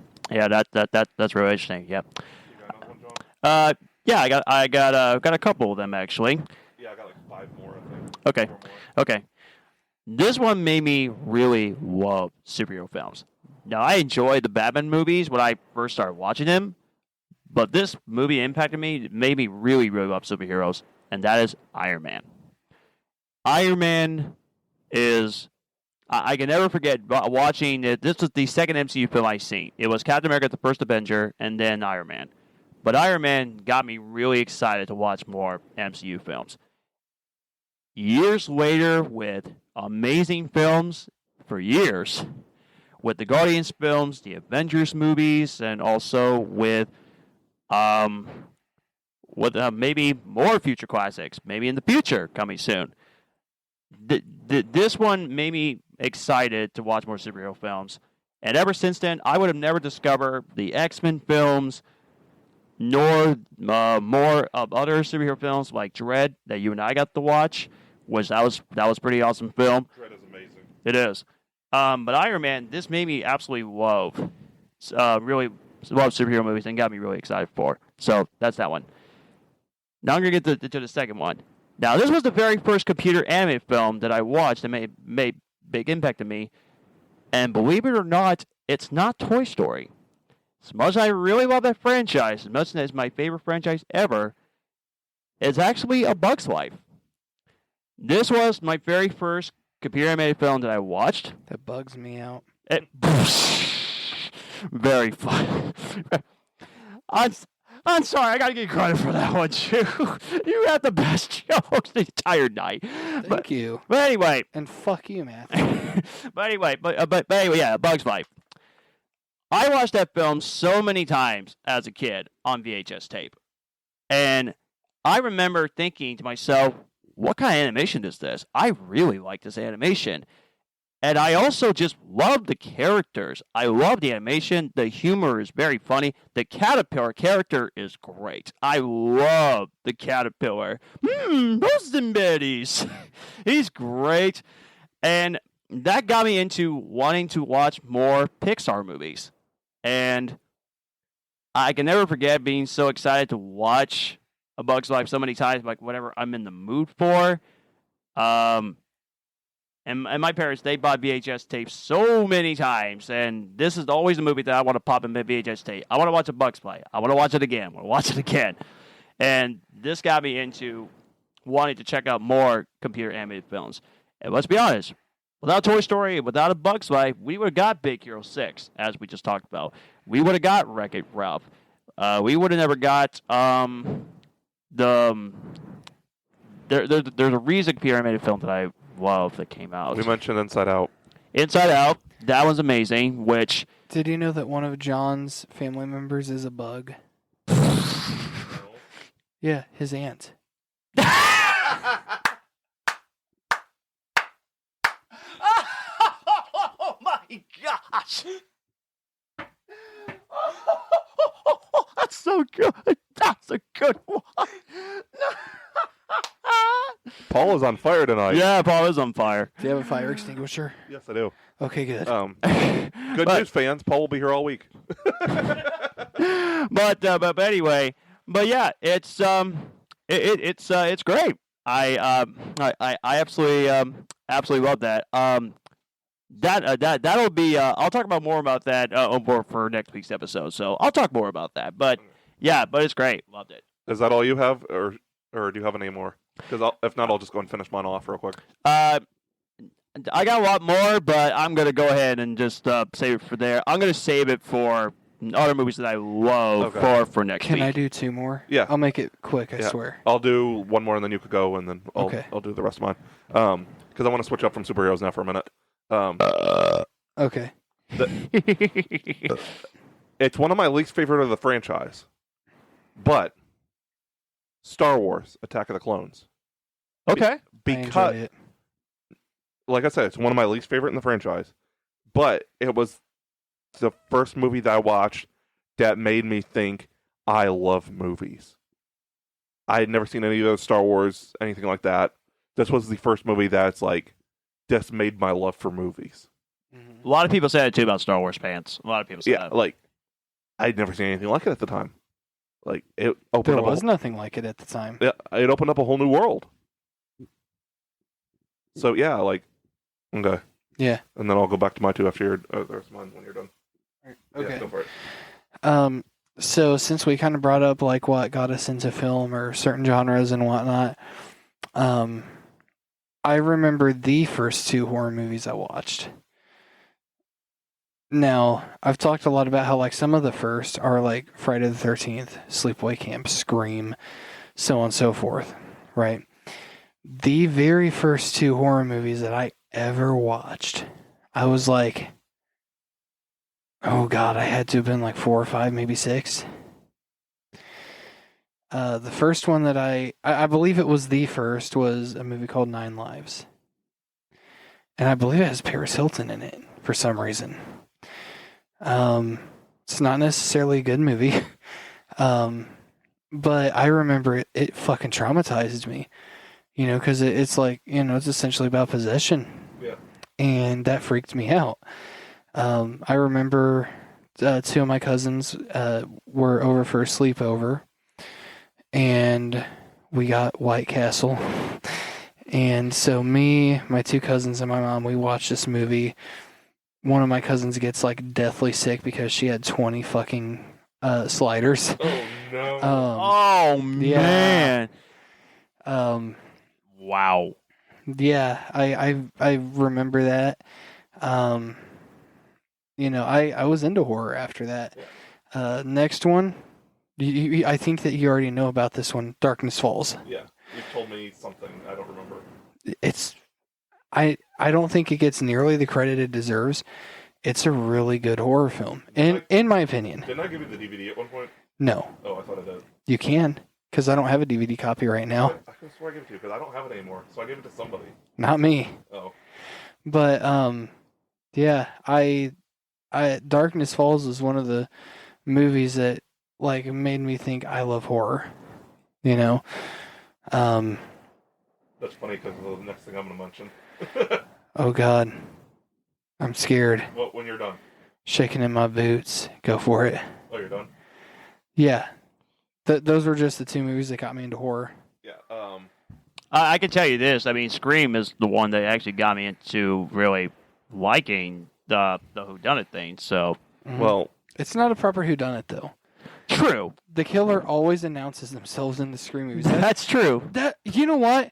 really interesting. Yeah. You got another one, John? Yeah, I got a couple of them actually. Yeah, I got 5 more, I think. Okay. 4 more. Okay. This one made me really love superhero films. Now, I enjoyed the Batman movies when I first started watching them, but this movie impacted me, made me really, really love superheroes, and that is Iron Man. Iron Man is... I can never forget watching it. This was the second MCU film I've seen. It was Captain America, the first Avenger, and then Iron Man. But Iron Man got me really excited to watch more MCU films. Years later, with amazing films for years, with the Guardians films, the Avengers movies, and also with maybe more future classics, maybe in the future coming soon. This one made me excited to watch more superhero films. And ever since then, I would have never discovered the X-Men films, nor more of other superhero films like Dread that you and I got to watch. That was a pretty awesome film. Dread is amazing. It is. But Iron Man, this made me absolutely really love superhero movies and got me really excited for. So that's that one. Now I'm going to get to the second one. Now, this was the very first computer animated film that I watched that made big impact on me. And believe it or not, it's not Toy Story. As much as I really love that franchise, as much as it's my favorite franchise ever, it's actually A Bug's Life. This was my very first computer animated film that I watched. That bugs me out. Very fun. I'm sorry, I gotta give you credit for that one, too. You had the best jokes the entire night. Thank you. But anyway. And fuck you, Matthew. but anyway, yeah, Bug's Life. I watched that film so many times as a kid on VHS tape. And I remember thinking to myself, what kind of animation is this? I really like this animation. And I also just love the characters. I love the animation. The humor is very funny. The Caterpillar character is great. I love the Caterpillar. Rosenberries. He's great. And that got me into wanting to watch more Pixar movies. And I can never forget being so excited to watch A Bug's Life so many times, like whatever I'm in the mood for. And my parents, they bought VHS tapes so many times, and this is always a movie that I want to pop in the VHS tape. I want to watch A Bug's Life. I want to watch it again. I want to watch it again. And this got me into wanting to check out more computer animated films. And let's be honest, without Toy Story, without A Bug's Life, we would have got Big Hero 6, as we just talked about. We would have got Wreck-It Ralph. We would have never got there's a recent computer animated film that I love that came out. We mentioned Inside Out. Inside Out, that was amazing, which... Did you know that one of John's family members is a bug? Yeah, his aunt. Oh my gosh! That's so good. That's a good one. Paul is on fire tonight. Yeah, Paul is on fire. Do you have a fire extinguisher? Yes, I do. Okay, good. Good news, fans. Paul will be here all week. But anyway, but yeah, it's great. I absolutely love that. That'll be. I'll talk about more about that for next week's episode. So I'll talk more about that. But yeah, but it's great. Loved it. Is that all you have, or do you have any more? Because if not, I'll just go and finish mine off real quick. I got a lot more, but I'm gonna go ahead and just save it for there. I'm gonna save it for other movies that I love for next week. Can I do two more? Yeah. I'll make it quick, I swear. I'll do one more, and then you could go, and then I'll do the rest of mine. Because I want to switch up from superheroes now for a minute. Okay. It's one of my least favorite of the franchise, but Star Wars: Attack of the Clones. Okay. I Because, enjoy it. like I said, it's one of my least favorite in the franchise, but it was the first movie that I watched that made me think I love movies. I had never seen any of those Star Wars, anything like that. This was the first movie that's like, just made my love for movies. A lot of people say that too about Star Wars fans. A lot of people say that. Like, I'd never seen anything like it at the time. Like, it opened There up was nothing like it at the time. it opened up a whole new world. So yeah, like, okay. Yeah. And then I'll go back to my two after you're, there's mine when you're done. Okay. Yeah, go for it. So since we kind of brought up like what got us into film or certain genres and whatnot, I remember the first two horror movies I watched. Now, I've talked a lot about how like some of the first are like Friday the 13th, Sleepaway Camp, Scream, so on and so forth, right? The very first two horror movies that I ever watched, I was like, oh God, I had to have been like 4 or 5, maybe 6. The first one that I believe it was the first was a movie called 9 Lives. And I believe it has Paris Hilton in it for some reason. It's not necessarily a good movie. But I remember it fucking traumatized me. You know, because it's like, you know, it's essentially about possession. Yeah. And that freaked me out. I remember 2 of my cousins were over for a sleepover. And we got White Castle. And so me, my 2 cousins, and my mom, we watched this movie. One of my cousins gets like deathly sick because she had 20 fucking sliders. Oh no. Oh man. Wow. Yeah, I remember that. You know, I was into horror after that. Next one, I think that you already know about this one, Darkness Falls. Yeah, you told me something. I don't remember. I don't think it gets nearly the credit it deserves. It's a really good horror film, in my opinion. Didn't I give you the DVD at one point? No. Oh, I thought I did. You can, because I don't have a DVD copy right now. I can swear I gave it to you because I don't have it anymore. So I gave it to somebody. Not me. Oh. But yeah, I Darkness Falls is one of the movies that like made me think I love horror. You know. That's funny because the next thing I'm going to mention. Oh God, I'm scared. Well, when you're done. Shaking in my boots. Go for it. Oh, you're done? Yeah. Those were just the two movies that got me into horror. Yeah. I can tell you this. I mean, Scream is the one that actually got me into really liking the whodunit thing. So Mhm. Well, It's not a proper whodunit, though. true. The killer always announces themselves in the Scream movies. That's true. You know what?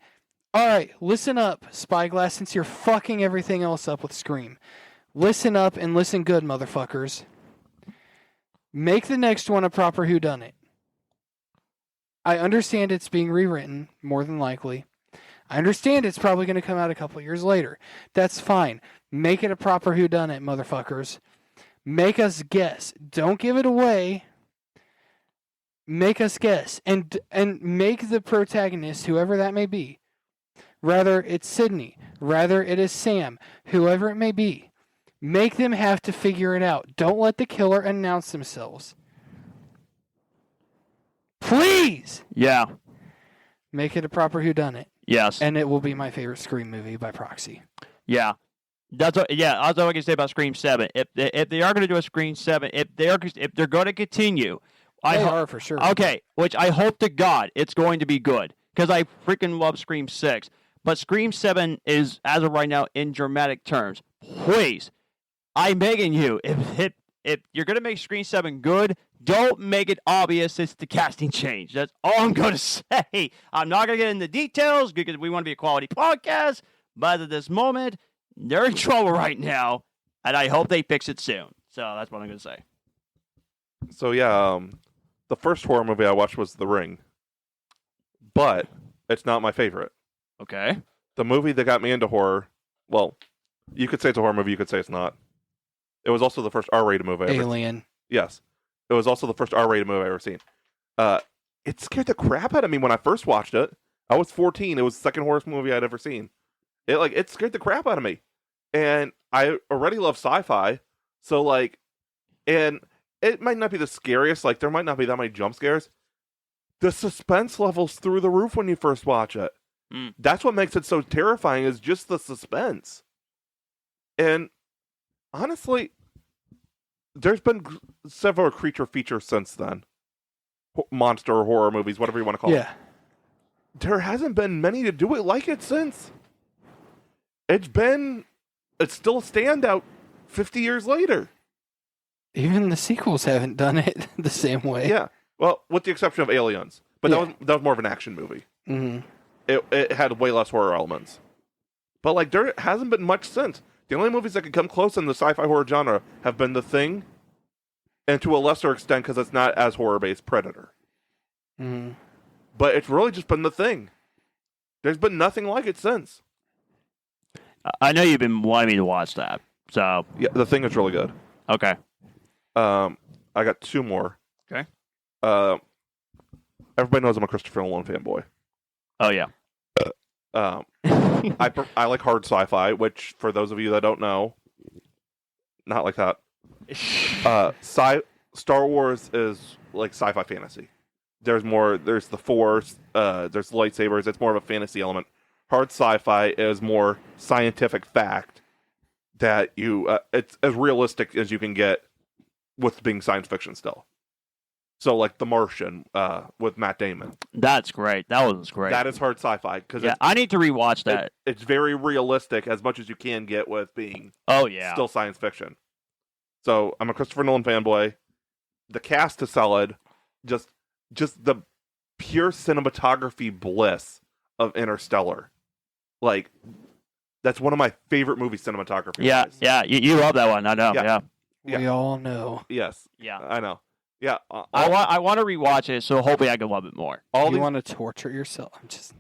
All right, listen up, Spyglass, since you're fucking everything else up with Scream. Listen up and listen good, motherfuckers. Make the next one a proper whodunit. I understand it's being rewritten, more than likely. I understand it's probably going to come out a couple years later. That's fine. Make it a proper whodunit, motherfuckers. Make us guess. Don't give it away. Make us guess. And make the protagonist, whoever that may be, rather it's Sydney, rather it is Sam, whoever it may be, make them have to figure it out. Don't let the killer announce themselves. Please! Yeah. Make it a proper whodunit. Yes. And it will be my favorite Scream movie by proxy. Yeah. That's what I can say about Scream 7. If they are going to do a Scream 7, if they're going to continue, They are for sure. Okay, which I hope to God it's going to be good because I freaking love Scream 6. But Scream 7 is, as of right now, in dramatic terms. Please, I'm begging you, if you're going to make Scream 7 good, don't make it obvious it's the casting change. That's all I'm going to say. I'm not going to get into details because we want to be a quality podcast. But at this moment, they're in trouble right now, and I hope they fix it soon. So that's what I'm going to say. so yeah, the first horror movie I watched was The Ring, but it's not my favorite. Okay. The movie that got me into horror, well, you could say it's a horror movie, you could say it's not. It was also the first R-rated movie I ever seen. Alien. Yes. It was also the first R-rated movie I ever seen. It scared the crap out of me when I first watched it. I was 14. It was the second horror movie I'd ever seen. It scared the crap out of me. And I already love sci-fi, so and it might not be the scariest, there might not be that many jump scares. The suspense level's through the roof when you first watch it. Mm. That's what makes it so terrifying, is just the suspense. And honestly, there's been several creature features since then. Monster horror movies, whatever you want to call it. Yeah. There hasn't been many to do it like it since. It's still a standout 50 years later. Even the sequels haven't done it the same way. Yeah. Well, with the exception of Aliens. But Yeah. that was more of an action movie. Mm-hmm. It had way less horror elements. But there hasn't been much since. The only movies that could come close in the sci-fi horror genre have been The Thing, and to a lesser extent, because it's not as horror-based, Predator. Mm-hmm. But it's really just been The Thing. There's been nothing like it since. I know you've been wanting me to watch that. So, Yeah, The Thing is really good. okay. I got two more. Okay. Everybody knows I'm a Christopher Nolan fanboy. Oh, yeah. I like hard sci-fi, which, for those of you that don't know, not like that. Star Wars is like sci-fi fantasy. There's the Force, there's lightsabers. It's more of a fantasy element. Hard sci-fi is more scientific fact that it's as realistic as you can get with being science fiction still. So like The Martian with Matt Damon. That's great. That was great. That is hard sci-fi because I need to rewatch that. it's very realistic as much as you can get with being Oh, yeah. still science fiction. So I'm a Christopher Nolan fanboy. The cast is solid. Just the pure cinematography bliss of Interstellar. That's one of my favorite movie cinematography. Yeah, movies. yeah. You love that one. I know. Yeah. Yeah. We all know. Yes. Yeah. I know. Yeah. I want to rewatch it, so hopefully I can love it more. You want to torture yourself? I'm just.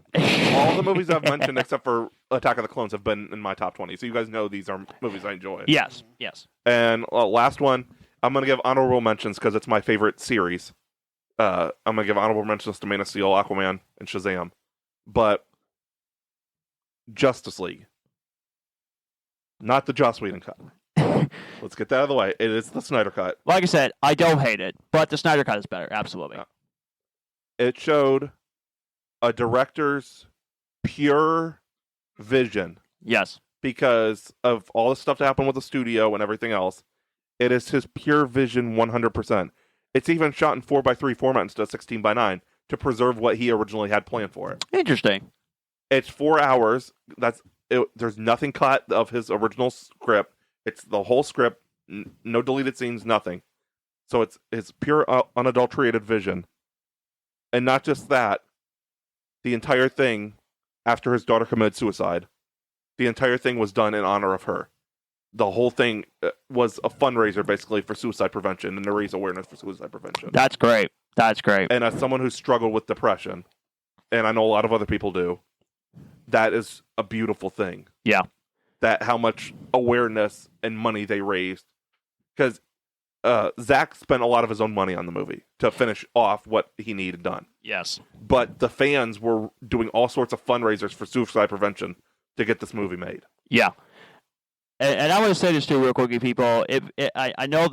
all the movies I've mentioned except for Attack of the Clones have been in my top 20. So you guys know these are movies I enjoy. Yes. Yes. And last one, I'm going to give honorable mentions because it's my favorite series. I'm going to give honorable mentions to Man of Steel, Aquaman, and Shazam. But Justice League. Not the Joss Whedon cut. Let's get that out of the way. It is the Snyder cut. Like I said, I don't hate it, but the Snyder Cut is better. Absolutely. It showed a director's pure vision Yes. because of all the stuff that happened with the studio and everything else. It is his pure vision 100%. It's even shot in 4:3 format instead of 16:9 to preserve what he originally had planned for it. Interesting. It's 4 hours. There's nothing cut of his original script. It's the whole script, no deleted scenes, nothing. So it's pure unadulterated vision. And not just that, the entire thing, after his daughter committed suicide, the entire thing was done in honor of her. The whole thing was a fundraiser, basically, for suicide prevention and to raise awareness for suicide prevention. That's great. That's great. And as someone who struggled with depression, and I know a lot of other people do, that is a beautiful thing. Yeah. That how much awareness and money they raised. Because Zach spent a lot of his own money on the movie to finish off what he needed done. Yes. But the fans were doing all sorts of fundraisers for suicide prevention to get this movie made. Yeah. And I want to say this too, real quickly, people. I know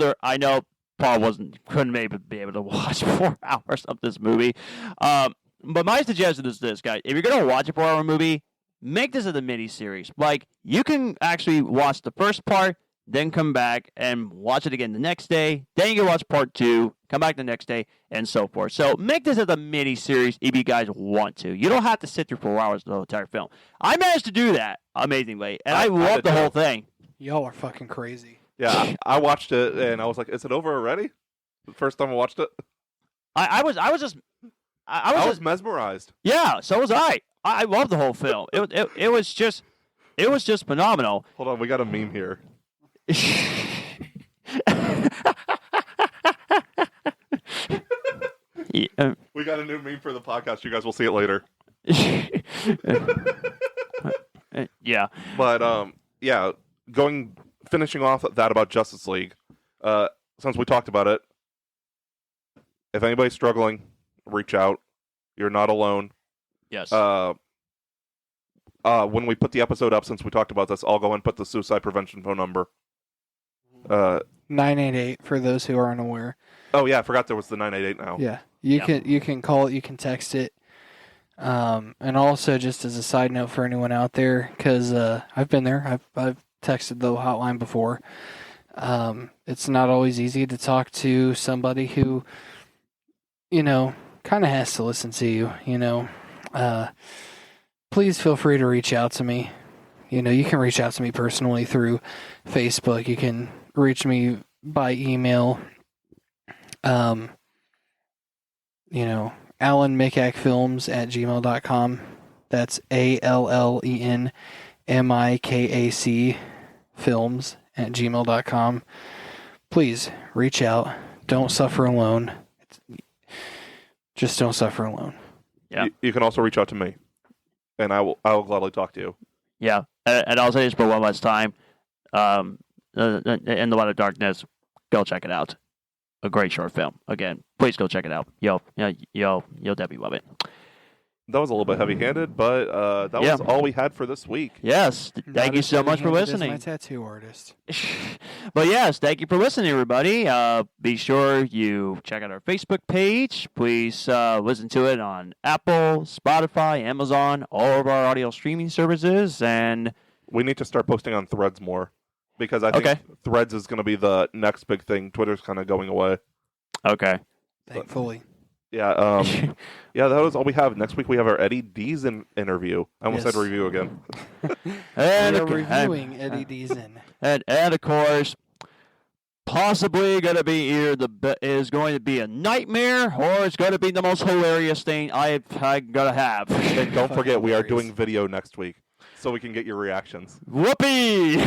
Paul couldn't maybe be able to watch 4 hours of this movie. But my suggestion is this, guys: if you're gonna watch a 4-hour movie, make this as a mini series. Like, you can actually watch the first part, then come back and watch it again the next day. Then you can watch part 2, come back the next day, and so forth. So make this as a mini series if you guys want to. You don't have to sit through 4 hours of the entire film. I managed to do that amazingly, and I loved the whole thing. Y'all are fucking crazy. Yeah, I watched it and I was like, "Is it over already?" The first time I watched it, I was just mesmerized. Yeah, so was I. I loved the whole film. It was just phenomenal. Hold on, we got a meme here. Yeah. We got a new meme for the podcast. You guys will see it later. Yeah. But yeah, finishing off that about Justice League. Since we talked about it, if anybody's struggling, reach out. You're not alone. Yes. When we put the episode up, since we talked about this, I'll go and put the suicide prevention phone number. 988 for those who are unaware. Oh yeah, I forgot there was the 988 now. Yeah, you can call it, you can text it, and also just as a side note for anyone out there, because I've been there, I've texted the hotline before. It's not always easy to talk to somebody who, kind of has to listen to you. Please feel free to reach out to me. You can reach out to me personally through Facebook. You can reach me by email. AllenMikac@gmail.com. That's ALLENMIKAC films@gmail.com. Please reach out. Don't suffer alone. Just don't suffer alone. Yeah. You can also reach out to me, and I will gladly talk to you. Yeah, and I'll say this for one last time. In the Light of Darkness, go check it out. A great short film. Again, please go check it out. You'll definitely love it. That was a little bit heavy-handed, but that was all we had for this week. Yes, thank you so much for listening. My tattoo artist. But yes, thank you for listening, everybody. Be sure you check out our Facebook page. Please listen to it on Apple, Spotify, Amazon, all of our audio streaming services, and we need to start posting on Threads more, because I think Threads is going to be the next big thing. Twitter's kind of going away. Okay. Thankfully. Yeah, yeah, that was all we have. Next week we have our Eddie Deason interview. I almost said review again. And we're reviewing Eddie Deason. And of course, possibly going to be is going to be a nightmare, or it's going to be the most hilarious thing I'm going to have. And don't forget, we are doing video next week, so we can get your reactions. Whoopee!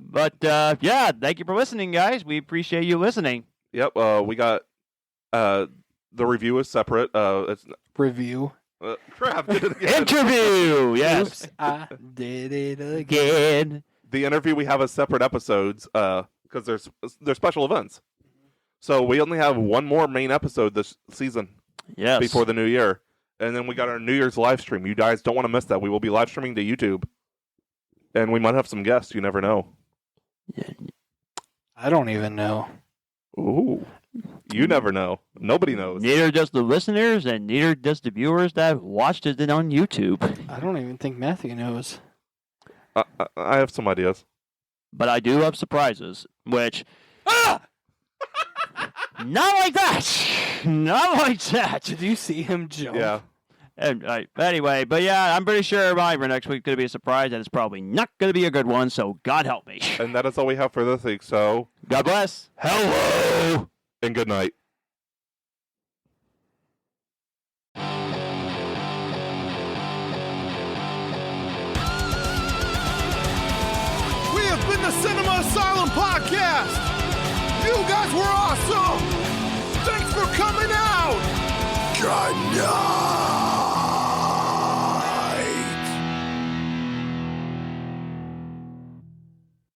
But yeah, thank you for listening, guys. We appreciate you listening. Yep, we got the review is separate. It's Review. Crap, did it again. Interview. Yes, Oops, I did it again. The interview we have as separate episodes because there's special events. So we only have one more main episode this season. Yes. Before the new year, and then we got our New Year's live stream. You guys don't want to miss that. We will be live streaming to YouTube, and we might have some guests. You never know. I don't even know. Ooh. You never know. Nobody knows. Neither does the listeners, and neither does the viewers that watched it on YouTube. I don't even think Matthew knows. I have some ideas. but I do love surprises, which not like that, not like that. Did you see him jump? Yeah. And anyway, but yeah, I'm pretty sure mine for next week is going to be a surprise, and it's probably not going to be a good one. So God help me. And that is all we have for this week. So God bless. hello and good night. We have been the Cinema Asylum Podcast. You guys were awesome. Thanks for coming out. Good night.